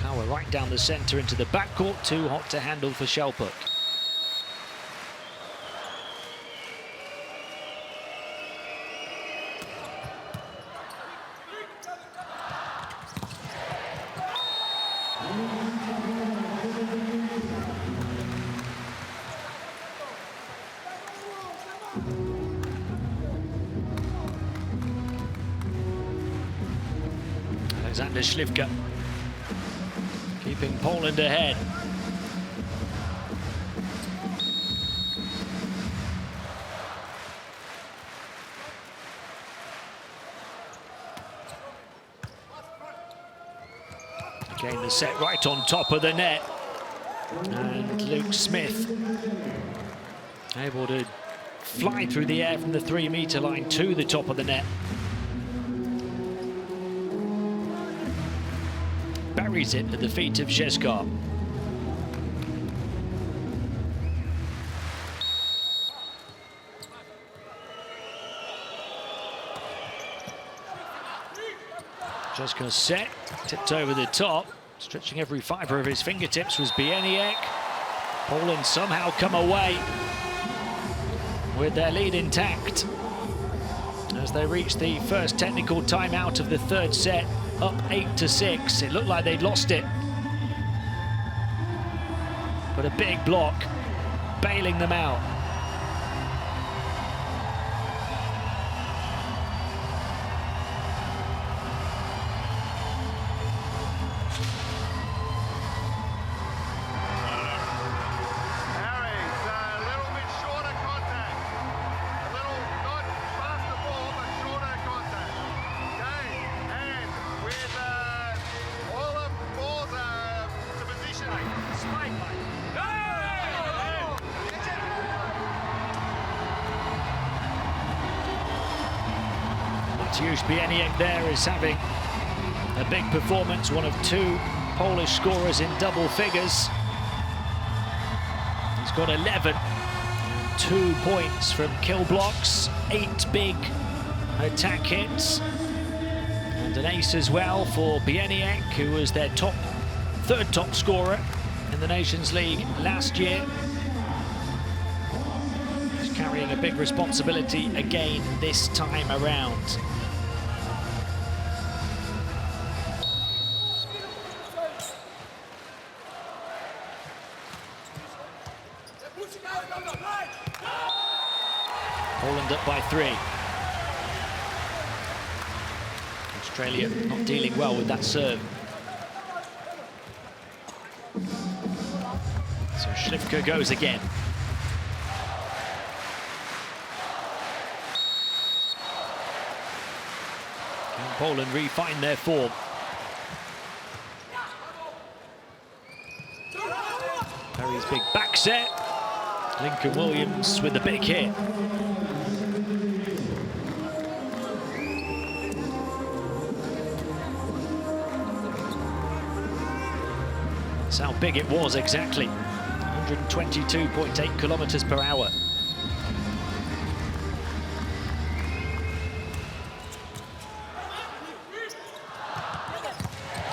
Power right down the centre into the backcourt, too hot to handle for Szalpuk. Alexander Śliwka keeping Poland ahead. Again, the set right on top of the net. And Luke Smith able to fly through the air from the 3-meter line to the top of the net. Buries it at the feet of Šesgar. Šesgar set, tipped over the top, stretching every fibre of his fingertips was Bieniek. Poland somehow come away with their lead intact as they reach the first technical timeout of the third set, up 8-6. It looked like they'd lost it, but a big block bailing them out. Mateusz Bieniek there is having a big performance, one of 2 Polish scorers in double figures. He's got 11, 2 points from kill blocks, 8 big attack hits, and an ace as well for Bieniek, who was their third top scorer in the Nations League last year. He's carrying a big responsibility again this time around. Poland up by 3. Australia not dealing well with that serve. So Śliwka goes again. Can Poland refine their form? Perry's big back set. Lincoln Williams with the big hit. That's how big it was exactly. 122.8 kilometers per hour.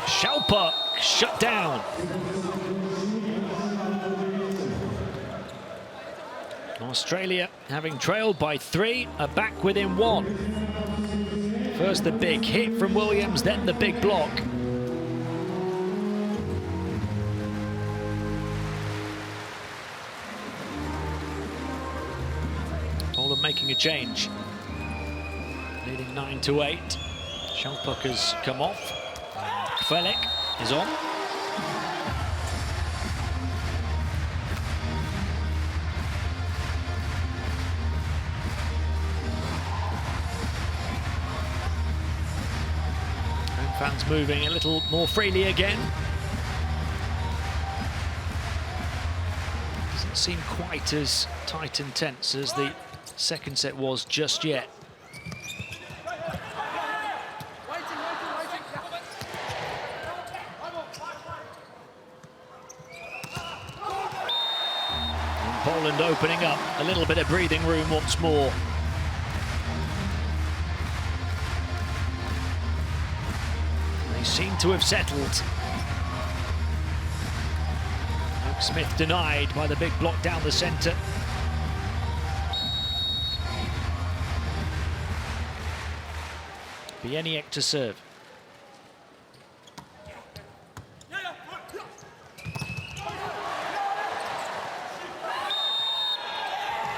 Schalpuk shut down. Australia, having trailed by 3, are back within 1. First the big hit from Williams, then the big block. Poland making a change. Leading 9-8. Schalpuk has come off. Kvelik is on. Fans moving a little more freely again. Doesn't seem quite as tight and tense as the second set was just yet. And Poland opening up a little bit of breathing room once more. Seem to have settled. Luke Smith denied by the big block down the centre. Bieniek to serve.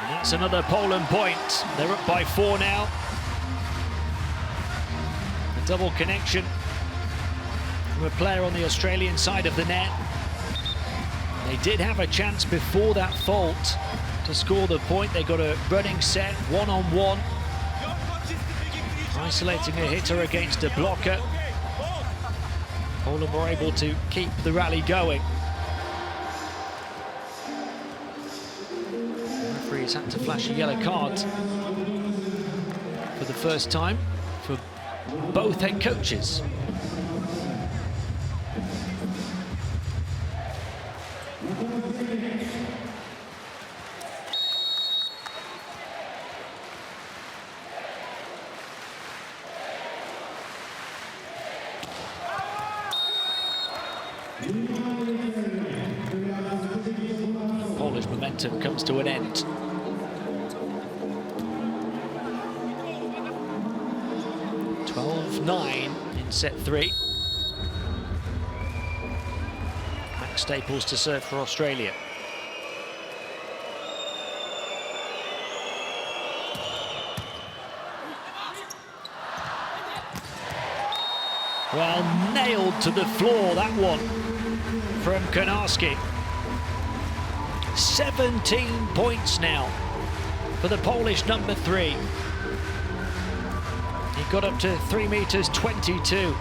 And that's another Poland point. They're up by 4 now. A double connection from a player on the Australian side of the net. They did have a chance before that fault to score the point. They got a running set, 1-on-1. Isolating a hitter against a blocker. Poland were able to keep the rally going. The referee's had to flash a yellow card for the first time for both head coaches. Polish momentum comes to an end. (12-9) in set 3. Max Staples to serve for Australia. Well, nailed to the floor, that one from Konarski. 17 points now for the Polish number 3. He got up to 3 meters 22.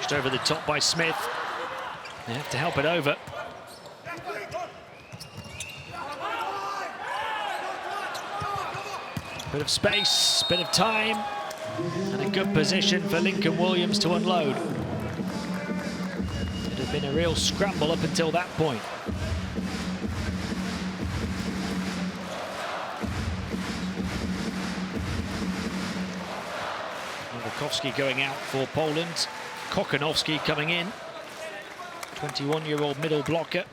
Pushed over the top by Smith. They have to help it over. Bit of space, bit of time, and a good position for Lincoln Williams to unload. It had been a real scramble up until that point. Nowakowski going out for Poland. Kokonowski coming in. 21-year-old middle blocker.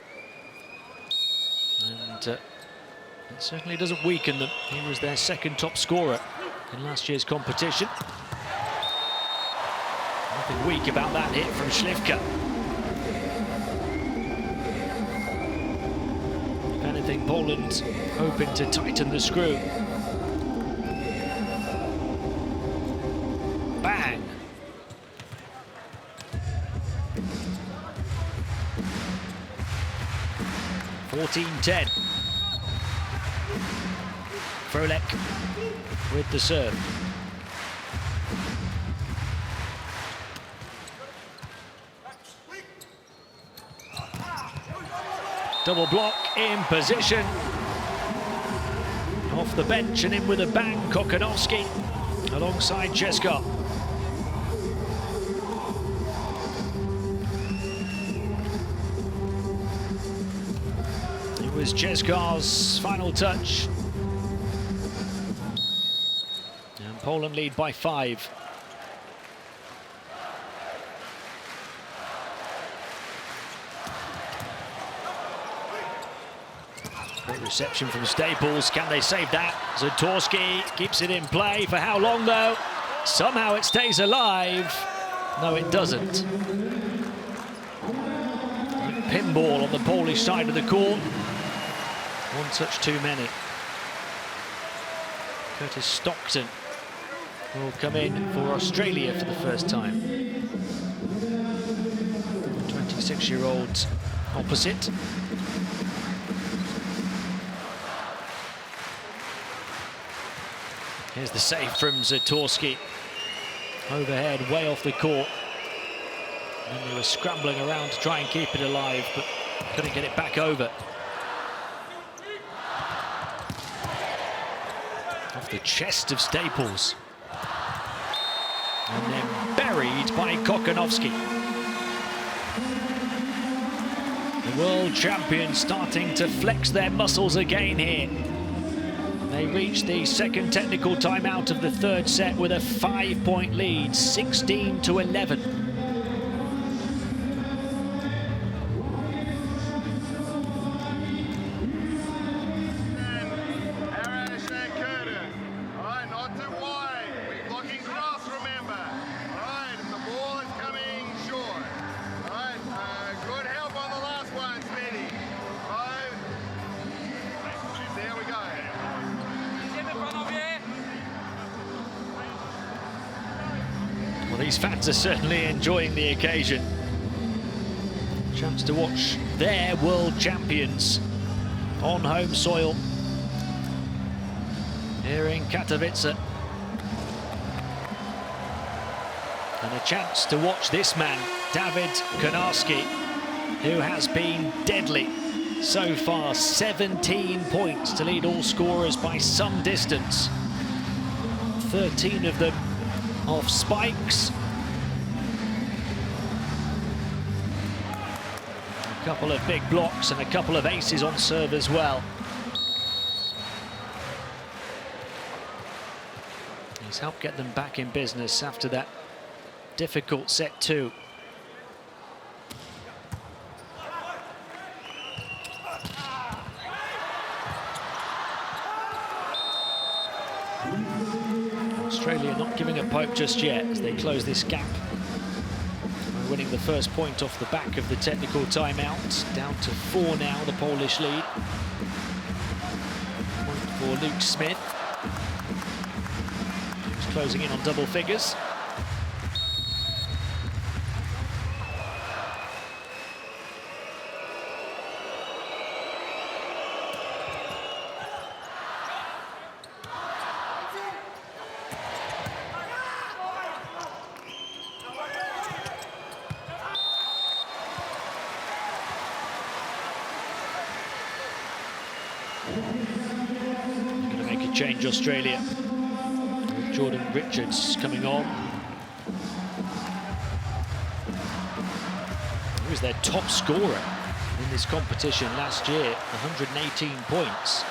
And it certainly doesn't weaken them. He was their second top scorer in last year's competition. Nothing weak about that hit from Śliwka. If anything, Poland hoping to tighten the screw. Bang! (14-10). Frolek with the serve. Double block in position. Off the bench and in with a bang, Kokonowski alongside Czeska. It was Czeska's final touch. And Poland lead by 5. Great reception from Staples. Can they save that? Zatorski keeps it in play. For how long, though? Somehow it stays alive. No, it doesn't. Pinball on the Polish side of the court. One touch too many. Curtis Stockton will come in for Australia for the first time. 26-year-old opposite. Here's the save from Zatorski. Overhead, way off the court. And they were scrambling around to try and keep it alive, but couldn't get it back over. Off the chest of Staples. And then buried by Kokonowski. The world champions starting to flex their muscles again here. They reach the second technical timeout of the third set with a 5-point lead, 16-11. Well, these fans are certainly enjoying the occasion. Chance to watch their world champions on home soil here in Katowice. And a chance to watch this man, Dawid Konarski, who has been deadly so far. 17 points to lead all scorers by some distance. 13 of them off spikes. A couple of big blocks and a couple of aces on serve as well. He's helped get them back in business after that difficult set 2. Australia not giving up hope just yet as they close this gap by winning the first point off the back of the technical timeout. Down to 4 now, the Polish lead. Point for Luke Smith. He's closing in on double figures. Going to make a change, Australia. With Jordan Richards coming on. He was their top scorer in this competition last year, 118 points.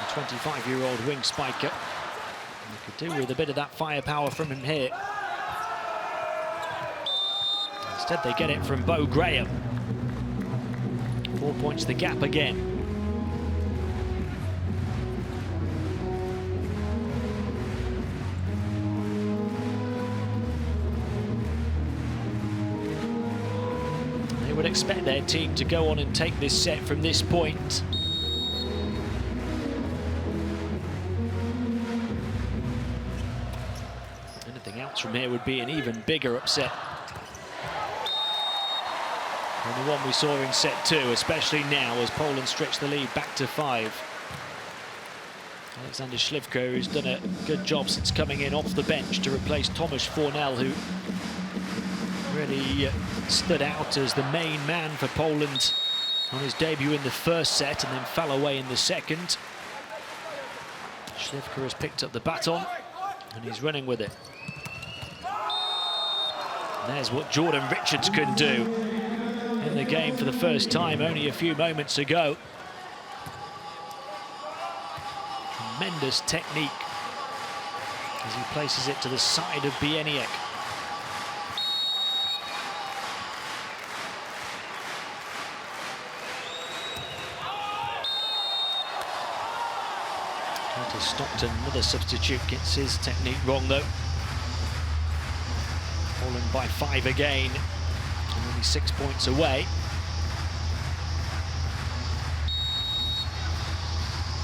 A 25-year-old wing spiker. You could do with a bit of that firepower from him here. Instead, they get it from Bo Graham. 4 points the gap again. They would expect their team to go on and take this set from this point. Anything else from here would be an even bigger upset than the one we saw in set 2, especially now as Poland stretch the lead back to 5. Alexander Śliwko, who's done a good job since coming in off the bench to replace Tomasz Fornell, who really stood out as the main man for Poland on his debut in the first set and then fell away in the second. Śliwko has picked up the baton and he's running with it. And there's what Jordan Richards can do in the game for the first time only a few moments ago. Tremendous technique as he places it to the side of Bieniek. Curtis Stockton, another substitute, gets his technique wrong though. Poland by 5 again. Only 6 points away.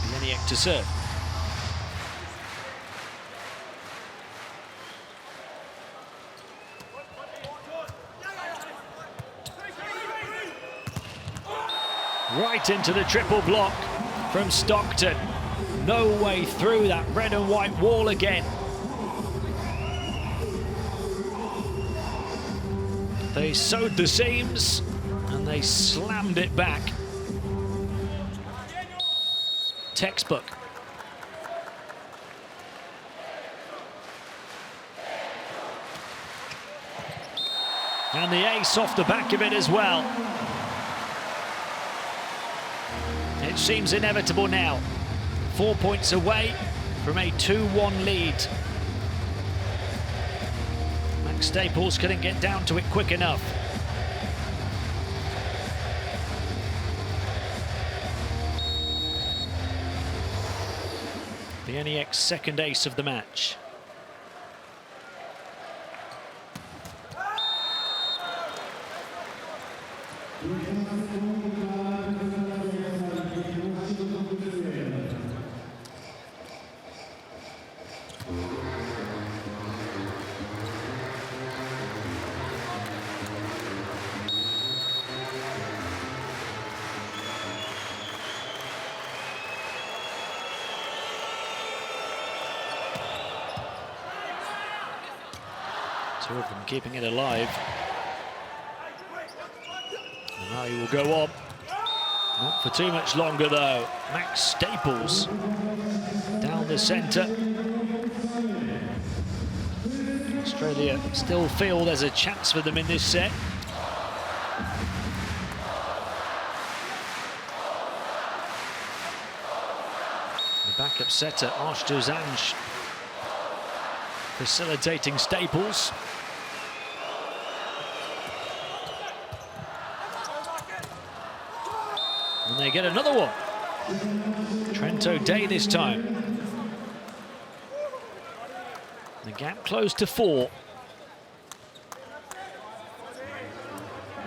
Bieniek to serve. Right into the triple block from Stockton. No way through that red and white wall again. They sewed the seams and they slammed it back. Textbook. And the ace off the back of it as well. It seems inevitable now. 4 points away from a 2-1 lead. Max Staples couldn't get down to it quick enough. Bieniek's second ace of the match. Two of them keeping it alive. And now he will go on. Not for too much longer though. Max Staples down the centre. Australia still feel there's a chance for them in this set. The backup setter, Arshtu Zanj, facilitating Staples. And they get another one. Trento Day this time. The gap closed to 4.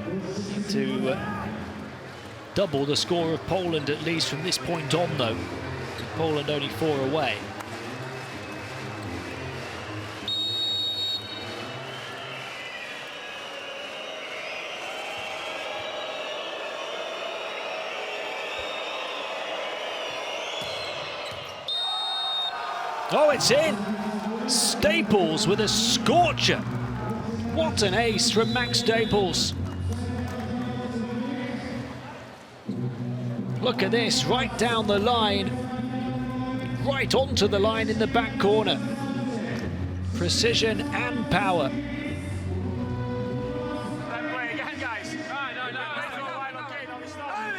Need to double the score of Poland at least from this point on though. Poland only 4 away. Oh, it's in! Staples with a scorcher. What an ace from Max Staples. Look at this, right down the line, right onto the line in the back corner. Precision and power.
Don't play again, guys. No. It's all right, okay, don't stop.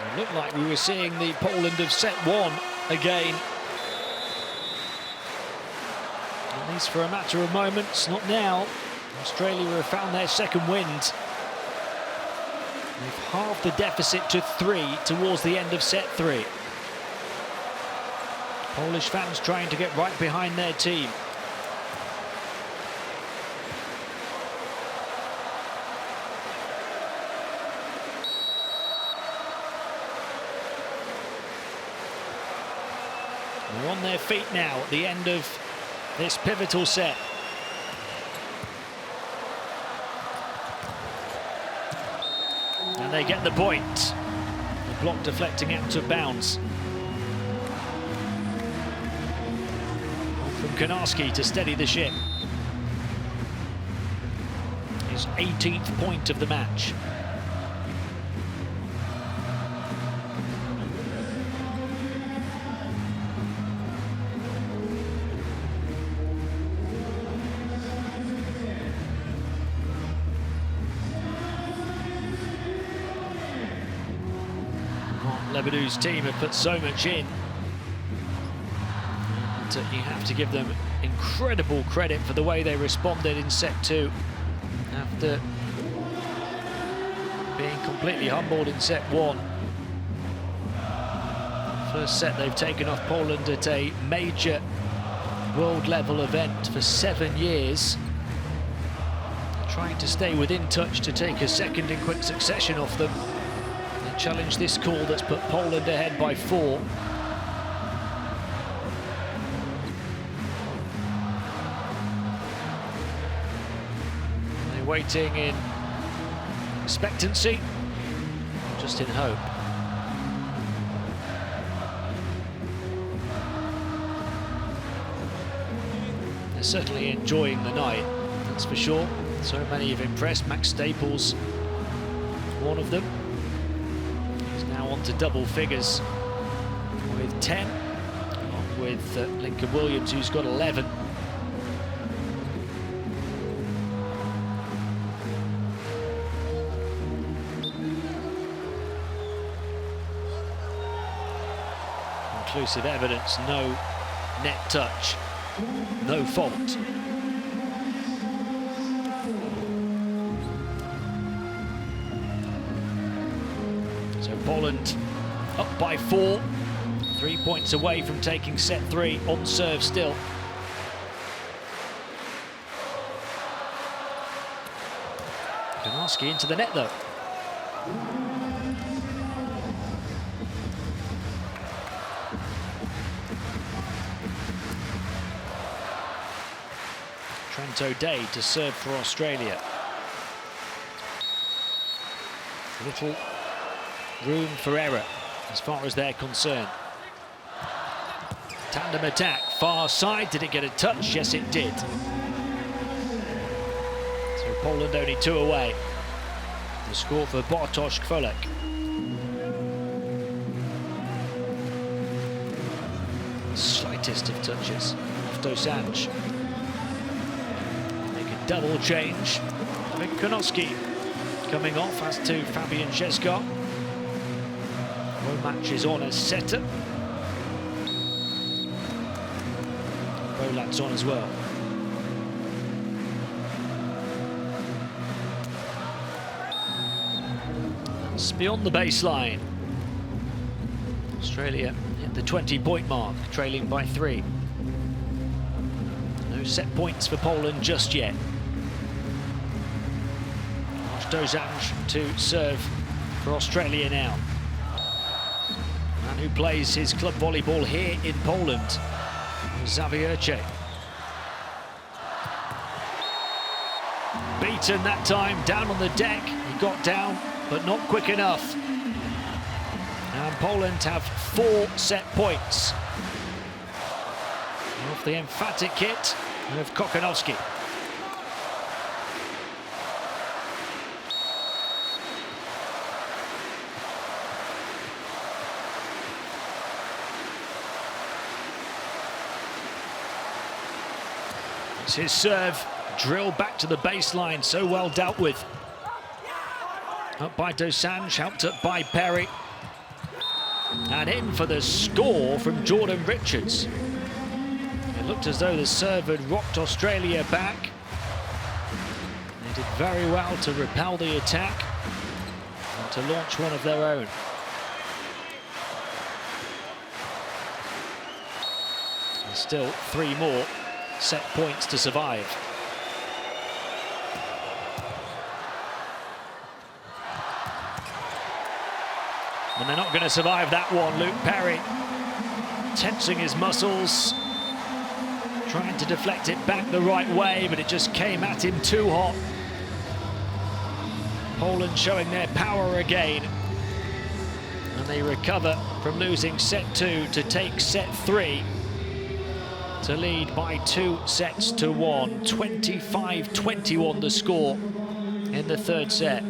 It looked like we were seeing the Poland of set one again. At least for a matter of moments, not now. Australia have found their second wind. They've halved the deficit to 3 towards the end of set 3. Polish fans trying to get right behind their team. They're on their feet now at the end of this pivotal set. And they get the point. The block deflecting out of bounds. From Konarski to steady the ship. His 18th point of the match. Lebanon's team have put so much in. And you have to give them incredible credit for the way they responded in set 2 after being completely humbled in set 1. First set they've taken off Poland at a major world level event for 7 years. Trying to stay within touch to take a second in quick succession off them. Challenge this call that's put Poland ahead by 4. They're waiting in expectancy, just in hope. They're certainly enjoying the night, that's for sure. So many have impressed. Max Staples, one of them. On to double figures with 10, along with Lincoln Williams, who's got 11. Conclusive evidence, no net touch, no fault. Poland up by 4, 3 points away from taking set 3 on serve still. Konarski into the net though. Trent O'Day to serve for Australia. Little room for error as far as they're concerned. Tandem attack, far side. Did it get a touch? Yes, it did. So Poland only 2 away. The score for Bartosz Kwolek. Slightest of touches. Dosanjh. Make a double change. Konarski coming off, as to Fabian Šeška. Match is on as setter. Bolat's on as well. It's beyond the baseline. Australia hit the 20-point mark, trailing by 3. No set points for Poland just yet. Dosanjh to serve for Australia now. Who plays his club volleyball here in Poland, Zawiercie. Beaten that time, down on the deck. He got down, but not quick enough. And Poland have 4 set points. off the emphatic hit of Kokonowski. It's his serve, drilled back to the baseline, so well dealt with. Up by Dosanjh, helped up by Perry. And in for the score from Jordan Richards. It looked as though the serve had rocked Australia back. They did very well to repel the attack and to launch one of their own. There's still 3 more set points to survive. And they're not going to survive that one. Luke Perry tensing his muscles, trying to deflect it back the right way, but it just came at him too hot. Poland showing their power again, and they recover from losing set 2 to take set 3 to lead by 2 sets to 1. 25-21 the score in the 3rd set.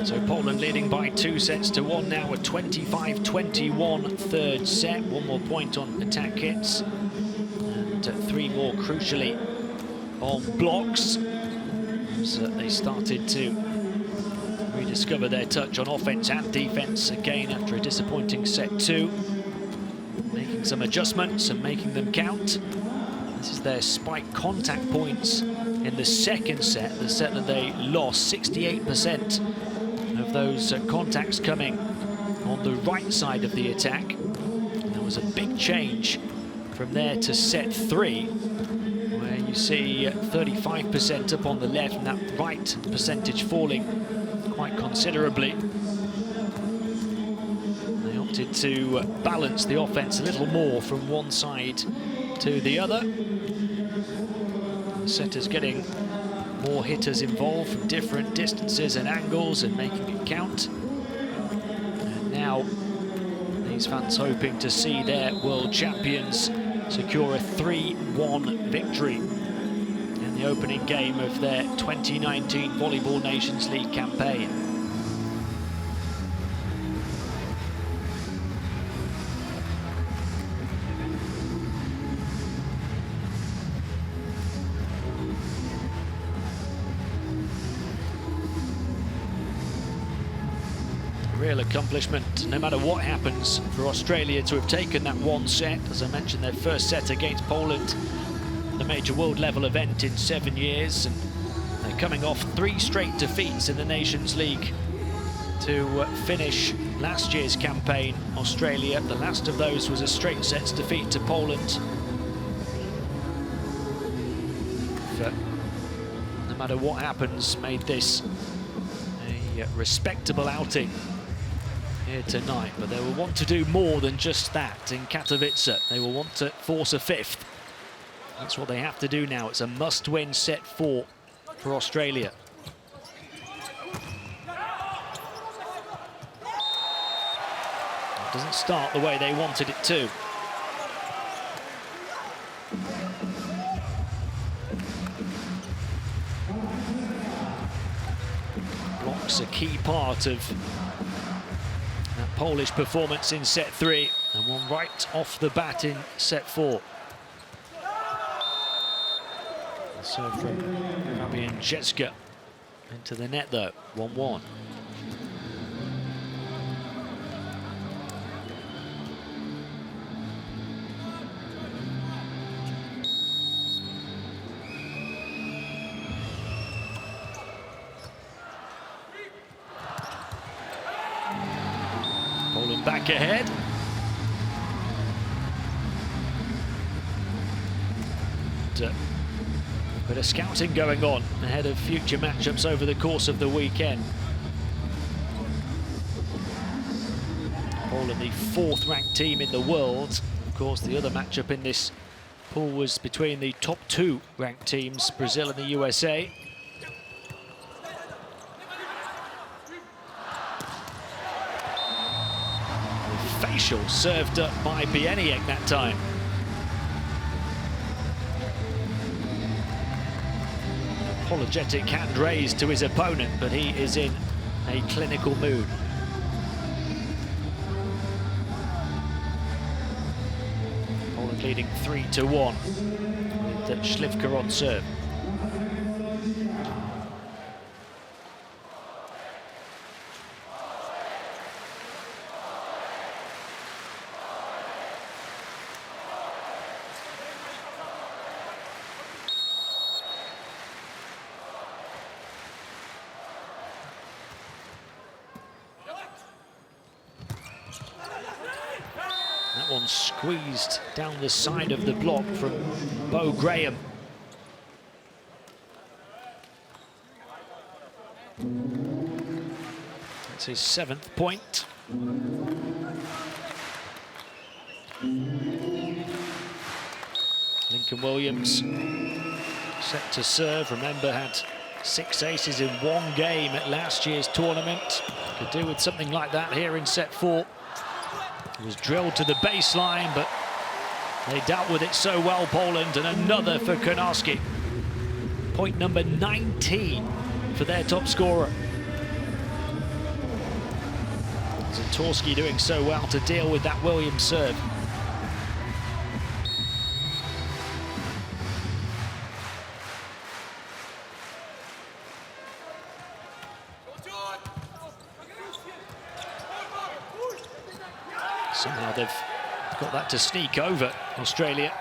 So Poland leading by 2 sets to 1 now, a 25-21 third set. 1 more point on attack hits and 3 more crucially on blocks. So they started to rediscover their touch on offense and defense again after a disappointing set 2. Making some adjustments and making them count. This is their spike contact points in the 2nd set, the set that they lost. 68% of those contacts coming on the right side of the attack. And there was a big change from there to set 3, where you see 35% up on the left and that right percentage falling quite considerably. They opted to balance the offense a little more from one side to the other. The setters getting more hitters involved from different distances and angles and making it count. And now these fans hoping to see their world champions secure a 3-1 victory in the opening game of their 2019 Volleyball Nations League campaign. Real accomplishment, no matter what happens, for Australia to have taken that 1 set. As I mentioned, their 1st set against Poland, the major world level event in 7 years, and they're coming off 3 straight defeats in the Nations League to finish last year's campaign. Australia, the last of those was a straight sets defeat to Poland. But no matter what happens, made this a respectable outing here tonight, but they will want to do more than just that in Katowice. They will want to force a 5th. That's what they have to do now. It's a must-win set 4 for Australia. It doesn't start the way they wanted it to. blocks a key part of that Polish performance in set 3, and one right off the bat in set 4. The serve from Fabian Szczesga into the net though, 1-1. Poland back ahead. A bit of scouting going on ahead of future matchups over the course of the weekend. Poland, the 4th ranked team in the world. Of course, the other matchup in this pool was between the top 2 ranked teams, Brazil and the USA. Facial served up by Bieniek that time. Apologetic hand raised to his opponent, but he is in a clinical mood. Poland leading 3-1 with Śliwka on serve. That one squeezed down the side of the block from Bo Graham. That's his 7th point. Lincoln Williams set to serve. Remember, had 6 aces in one game at last year's tournament. Could do with something like that here in set 4. It was drilled to the baseline, but they dealt with it so well, Poland, and another for Konarski. Point number 19 for their top scorer. Zatorski doing so well to deal with that Williams serve. Somehow they've got that to sneak over Australia.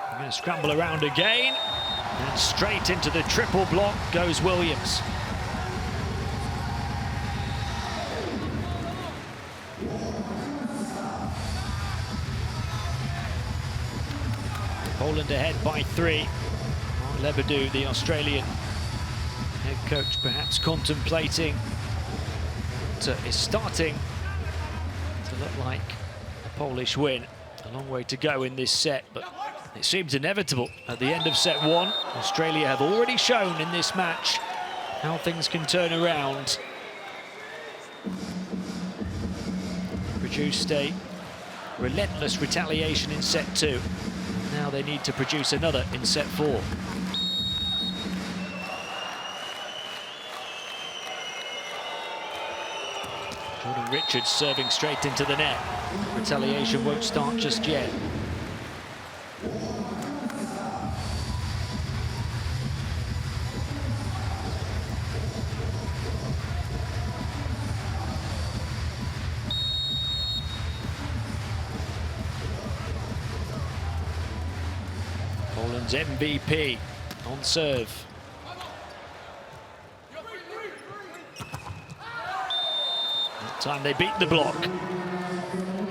They're going to scramble around again, and straight into the triple block goes Williams. Poland ahead by 3. Lebedew, the Australian head coach, perhaps contemplating is starting to look like a Polish win. A long way to go in this set, but it seems inevitable at the end of set 1. Australia have already shown in this match how things can turn around. Produced a relentless retaliation in set 2. Now they need to produce another in set 4. Jordan Richards serving straight into the net. Retaliation won't start just yet. Poland's MVP on serve. That time they beat the block.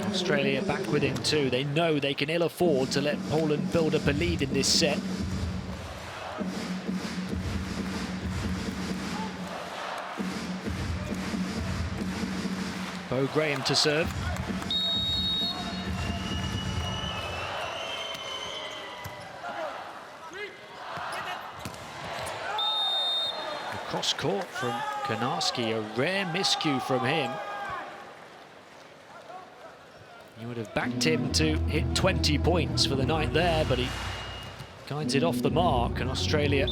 Australia back within 2. They know they can ill afford to let Poland build up a lead in this set. Bo Graham to serve. Cross court from Konarski, a rare miscue from him. You would have backed him to hit 20 points for the night there, but he guides it off the mark, and Australia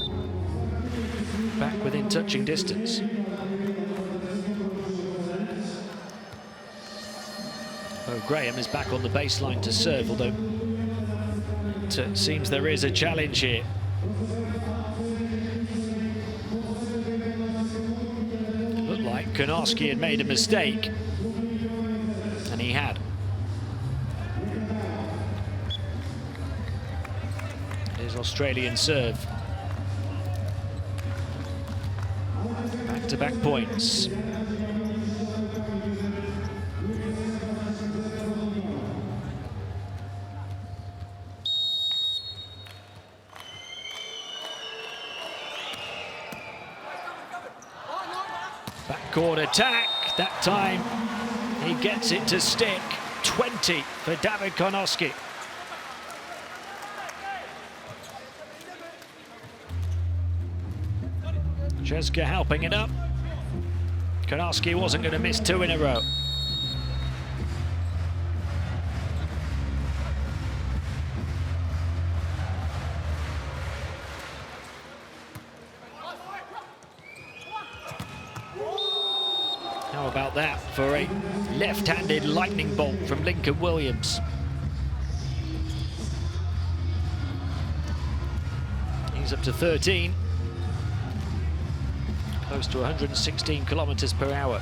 back within touching distance. Graham is back on the baseline to serve, although it seems there is a challenge here. Looked like Konarski had made a mistake, and he had. Here's Australian serve. Back-to-back points. Backcourt attack. That time he gets it to stick. 20 for David Konarski. Czeska helping it up. Konarski wasn't going to miss 2 in a row. How about that for a left-handed lightning bolt from Lincoln Williams? He's up to 13. Close to 116 kilometers per hour.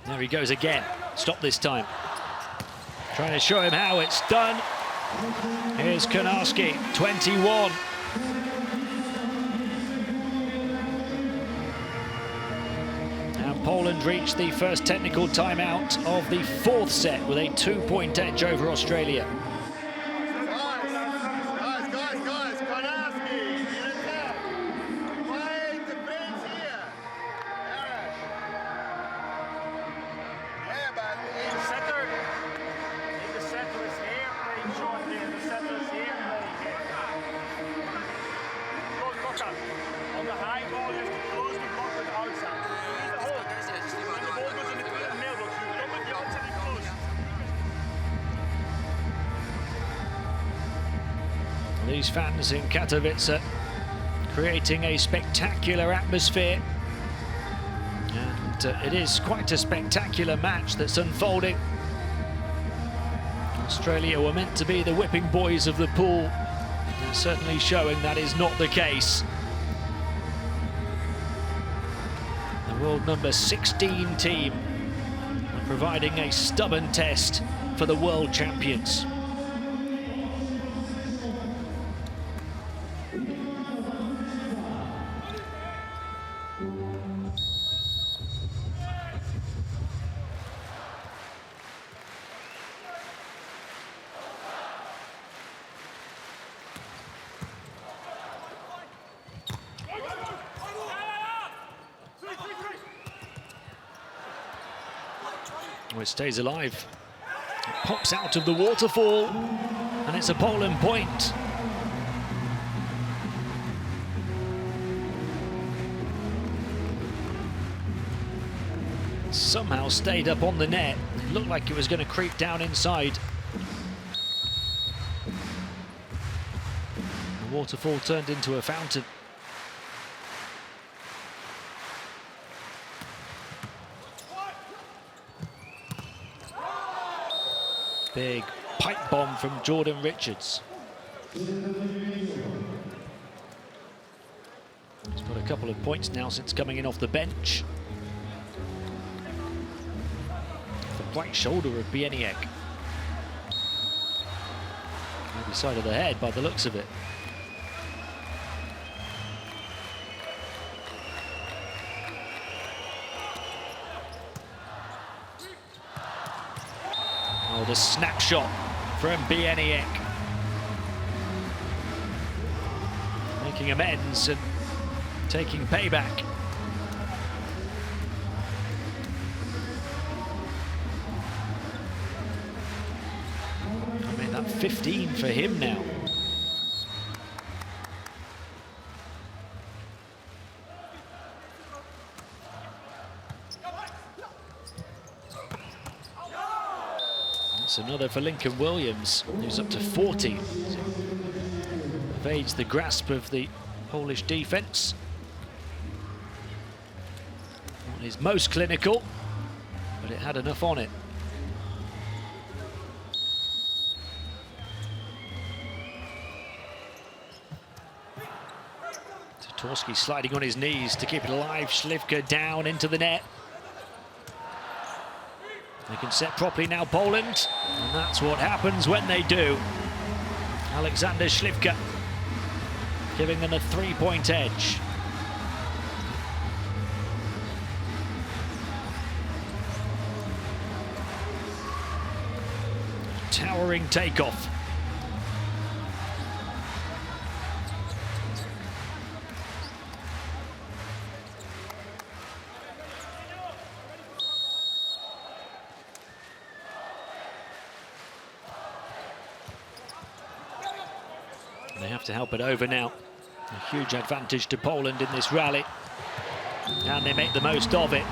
There he goes again. Stop this time. Trying to show him how it's done. Here's Konarski, 21. And Poland reached the first technical timeout of the 4th set with a 2-point edge over Australia.
Guys, Konarski, in attack. Play defense here. Eric. Yeah, but
The center. If the center is here, playing short here. The center is here, playing here. Close block out. On the high ball, you have to close the block with the outside. Use the hole. When the ball goes in the mailbox, you stop with the outside and close.
These fans in Katowice creating a spectacular atmosphere. And it is quite a spectacular match that's unfolding. Australia were meant to be the whipping boys of the pool. They're certainly showing that is not the case. The world number 16 team are providing a stubborn test for the world champions. Well, it stays alive. It pops out of the waterfall, and it's a Poland point. Somehow stayed up on the net. It looked like it was going to creep down inside. The waterfall turned into a fountain. Big pipe bomb from Jordan Richards. He's got a couple of points now since coming in off the bench. The right shoulder of Bieniek. Maybe side of the head by the looks of it. Oh, the snapshot from Bieniek. Making amends and taking payback. I mean, that 15 for him now. That's another for Lincoln Williams, who's up to 40. evades the grasp of the Polish defence. Not his most clinical, but it had enough on it. Torski sliding on his knees to keep it alive. Śliwka down into the net. They can set properly now, Poland, and that's what happens when they do. Alexander Śliwka giving them a 3-point edge. Towering takeoff. They have to help it over now. A huge advantage to Poland in this rally. And they make the most of it.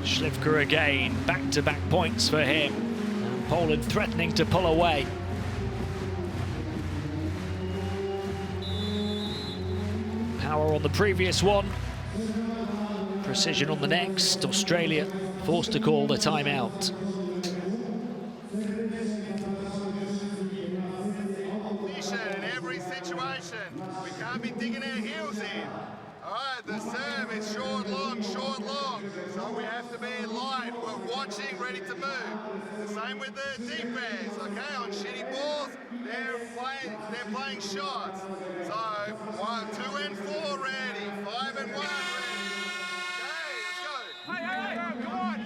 Śliwka again, back-to-back points for him. And Poland threatening to pull away. Power on the previous one. Precision on the next. Australia forced to call the timeout.
We can't be digging our heels in. All right, the serve is short, long, so we have to be light. We're watching, ready to move. The same with the defense, okay? On shitty balls, they're playing shots. So 1, 2, and 4 ready, 5 and 1 ready. Okay, let's go. Hey, come on.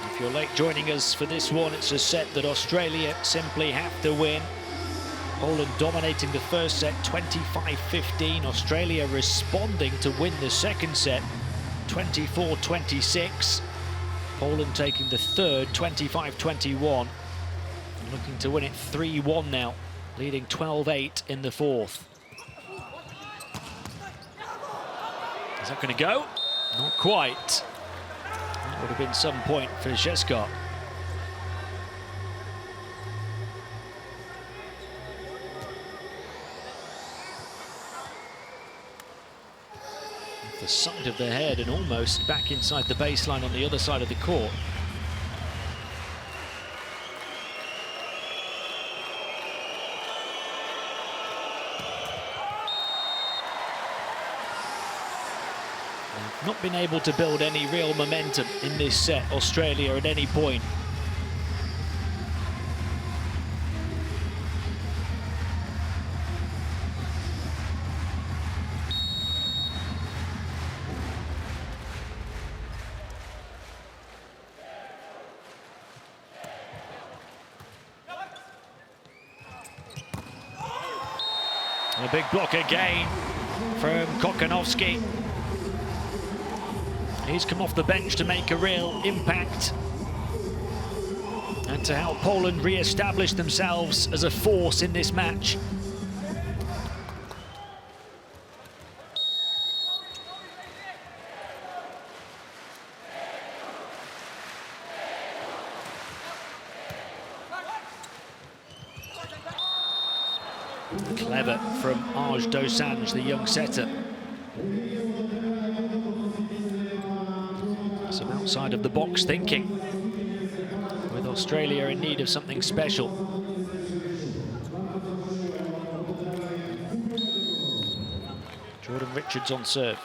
If you're late joining us for this one, it's a set that Australia simply have to win. Poland dominating the first set 25-15. Australia responding to win the second set 24-26. Poland taking the third 25-21. Looking to win it 3-1 now, leading 12-8 in the fourth. Is that going to go? Not quite. That would have been some point for Šesgar. The side of the head and almost back inside the baseline on the other side of the court. Not been able to build any real momentum in this set, Australia, at any point. A big block again from Kokonowski. He's come off the bench to make a real impact and to help Poland re-establish themselves as a force in this match. Clever from Arj Dosanjh, the young setter. Some outside of the box thinking, with Australia in need of something special. Jordan Richards on serve.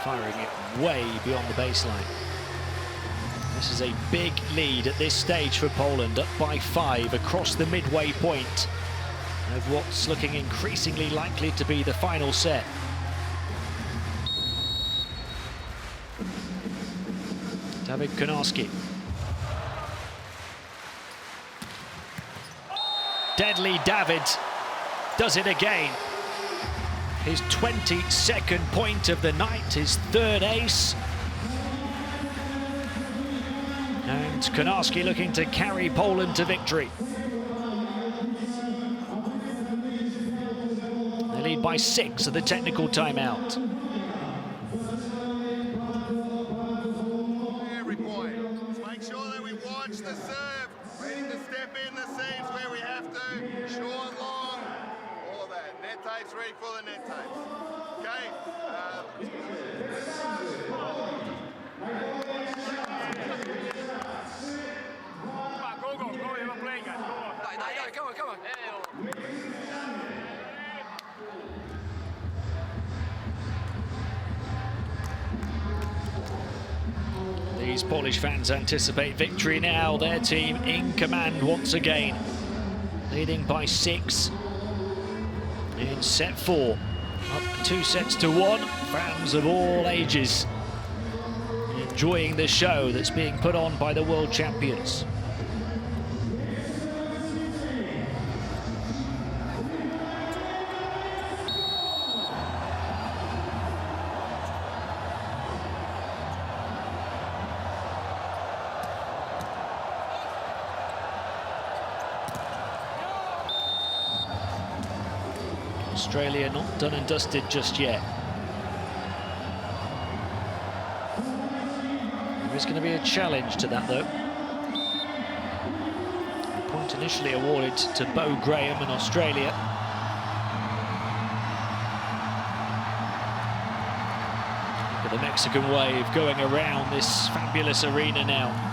Firing it way beyond the baseline. This is a big lead at this stage for Poland, up by 5 across the midway point of what's looking increasingly likely to be the final set. David Konarski. Deadly David does it again. His 22nd point of the night, his third ace. And Konarski looking to carry Poland to victory. They lead lead by 6 at the technical timeout.
Every point. Just make sure that we watch the serve. Ready to step in the seams where we have to. Short, long, all of that. Net tapes ready for the net tapes. Okay?
Come on, go, you're playing, guys. Go on.
Come on.
These Polish fans anticipate victory now. Their team in command once again, leading by 6 in set 4. Up 2-1. Fans of all ages enjoying the show that's being put on by the world champions. Australia not done and dusted just yet. There is going to be a challenge to that, though. The point initially awarded to Bo Graham in Australia. Look at the Mexican wave going around this fabulous arena now.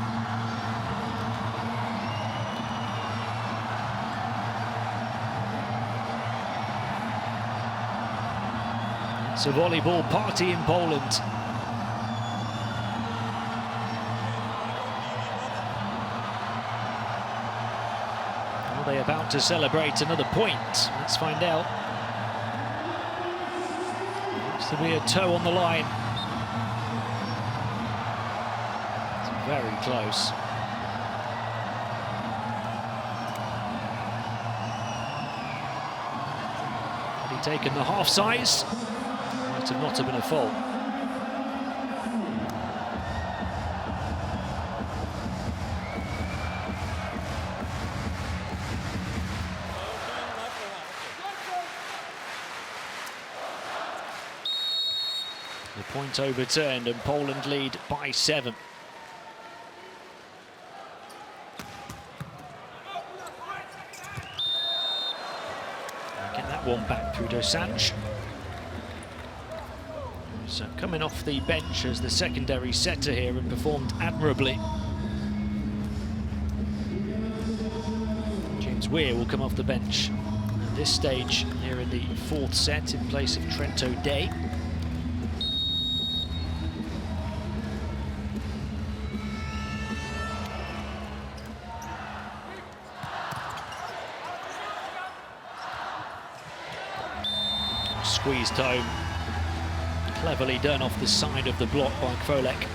It's a volleyball party in Poland. Are they about to celebrate another point? Let's find out. Looks to be a toe on the line. It's very close. Had he taken the half size? Might have not have been a fault. The point overturned and Poland lead by 7. Get that one back through Dosanjh. So coming off the bench as the secondary setter here and performed admirably. James Weir will come off the bench at this stage here in the 4th set in place of Trent O'Day. Squeezed home. Cleverly done off the side of the block by Krolek.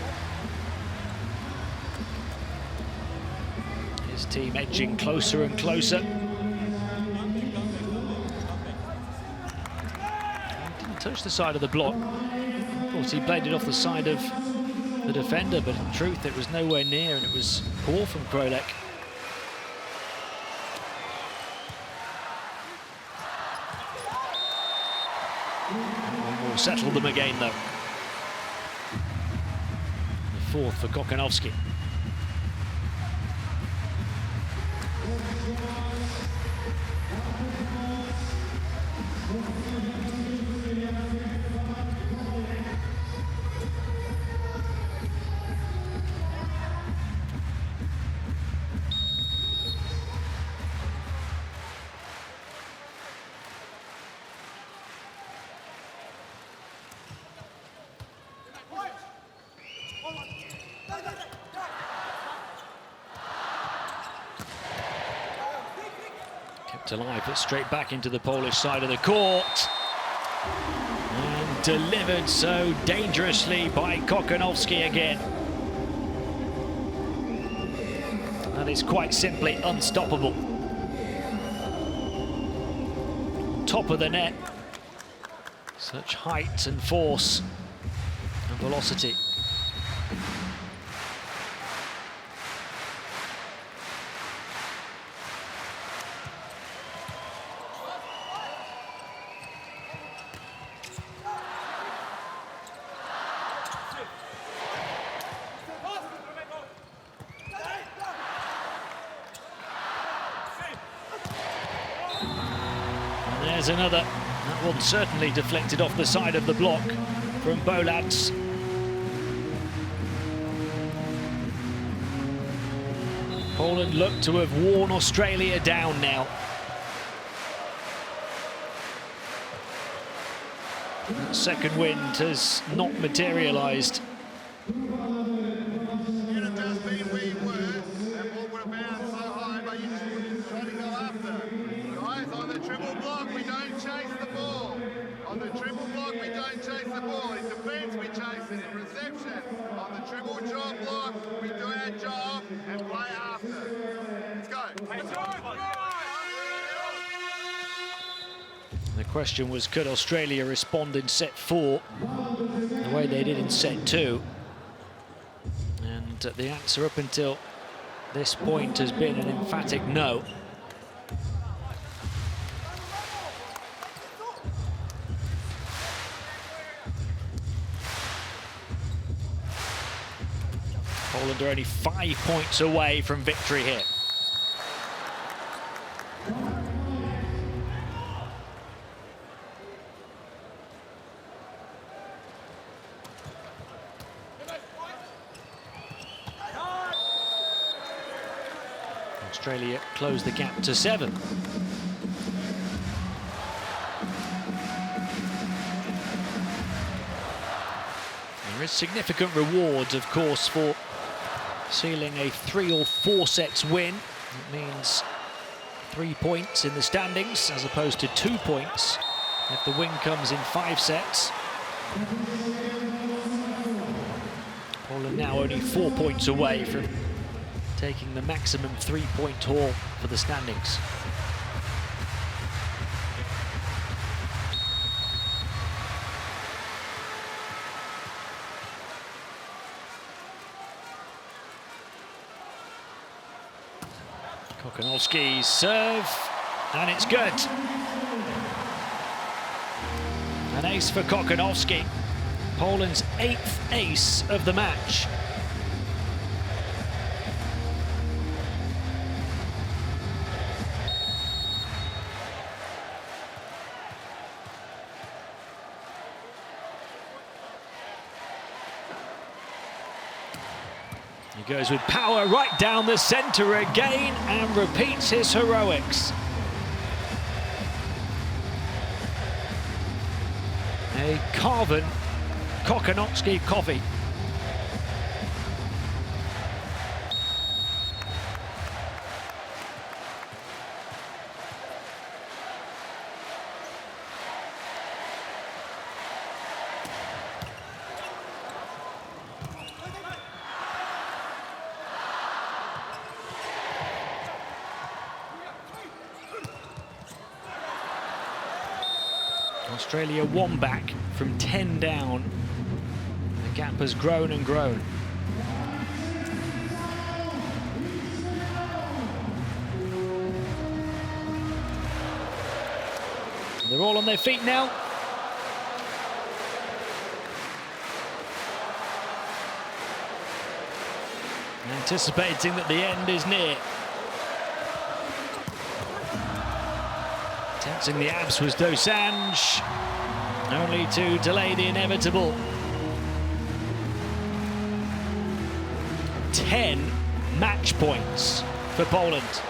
His team edging closer and closer. Didn't touch the side of the block. Of course, he played it off the side of the defender, but in truth, it was nowhere near, and it was poor from Krolek. One will settle them again, though. The 4th for Kokonowski. Alive, but straight back into the Polish side of the court. And delivered so dangerously by Kokonowski again. That is quite simply unstoppable. Top of the net. Such height and force and velocity. there's another. That one certainly deflected off the side of the block from Bolad's. Poland look to have worn Australia down now. That second wind has not materialised.
You'd have just been where you were, that ball would have been so high, but you try to go after. Guys, on the triple block, we don't chase the ball. On the triple block, we don't chase the ball. In defence, we chase it. In reception, on the triple job block, we do our job and play after. Let's go.
The question was, could Australia respond in set 4 the way they did in set 2? And the answer up until this point has been an emphatic no. Poland are only 5 points away from victory here. Australia closed the gap to 7. There is significant reward, of course, for sealing a 3 or 4 sets win. It means 3 points in the standings as opposed to 2 points if the win comes in 5 sets. Poland now only 4 points away from taking the maximum 3-point haul for the standings. Kokonowski's serve, and it's good. An ace for Kokonowski, Poland's 8th ace of the match. He goes with power right down the centre again and repeats his heroics. A carven Kokonowski coffee. Australia 1 back from 10 down. The gap has grown and grown. They're all on their feet now. Anticipating that the end is near. Tensing the abs was Dosanjh, only to delay the inevitable. 10 match points for Poland.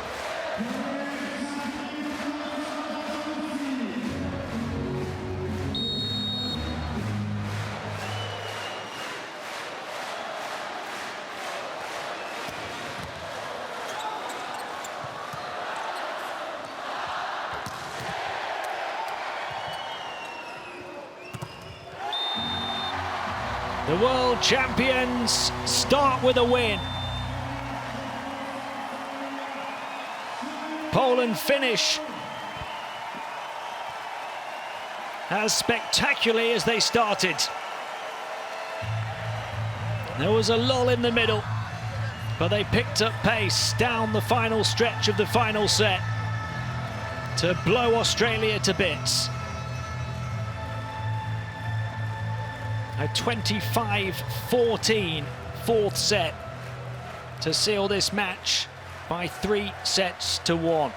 The world champions start with a win. Poland finish as spectacularly as they started. There was a lull in the middle, but they picked up pace down the final stretch of the final set to blow Australia to bits. A 25-14 fourth set to seal this match by 3 sets to 1.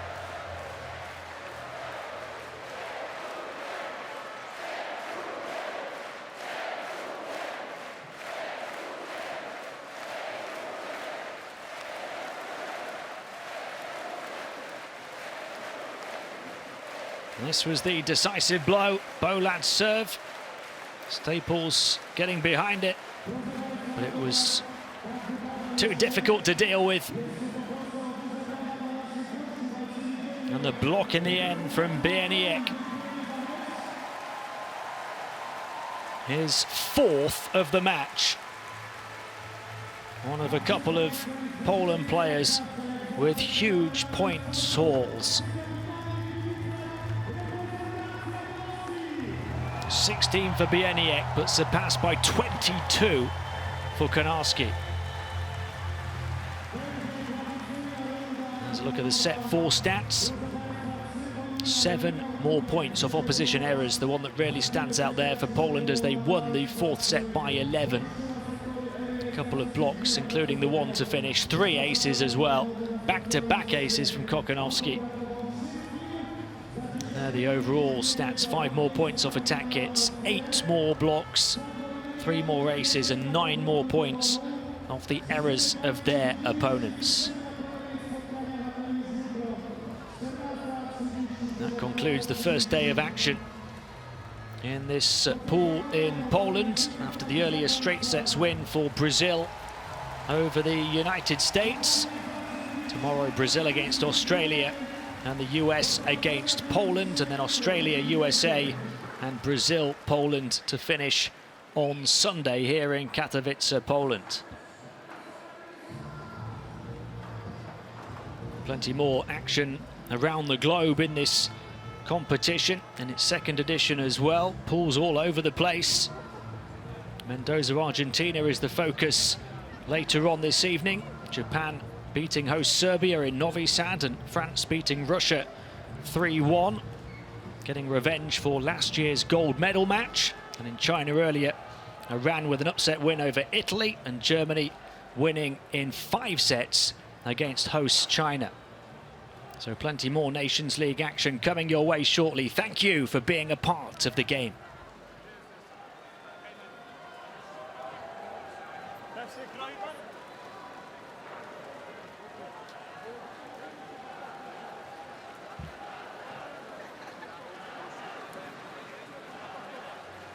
This was the decisive blow. Bolad's serve. Staples getting behind it, but it was too difficult to deal with. And the block in the end from Bieniek. His fourth of the match. One of a couple of Poland players with huge points hauls. 16 for Bieniek, but surpassed by 22 for Konarski. Let's look at the set 4 stats. 7 more points off opposition errors, the one that really stands out there for Poland as they won the 4th set by 11. A couple of blocks, including the one to finish. 3 aces as well. Back-to-back aces from Kokonowski. There the overall stats, 5 more points off attack hits, 8 more blocks, 3 more aces and 9 more points off the errors of their opponents. That concludes the first day of action in this pool in Poland after the earlier straight sets win for Brazil over the United States. Tomorrow Brazil against Australia and the US against Poland, and then Australia, USA and Brazil, Poland to finish on Sunday here in Katowice, Poland. Plenty more action around the globe in this competition, in its 2nd edition as well. Pools all over the place. Mendoza, Argentina is the focus later on this evening. Japan beating host Serbia in Novi Sad, and France beating Russia 3-1. Getting revenge for last year's gold medal match. And in China earlier, Iran with an upset win over Italy, and Germany winning in 5 sets against hosts China. So plenty more Nations League action coming your way shortly. Thank you for being a part of the game.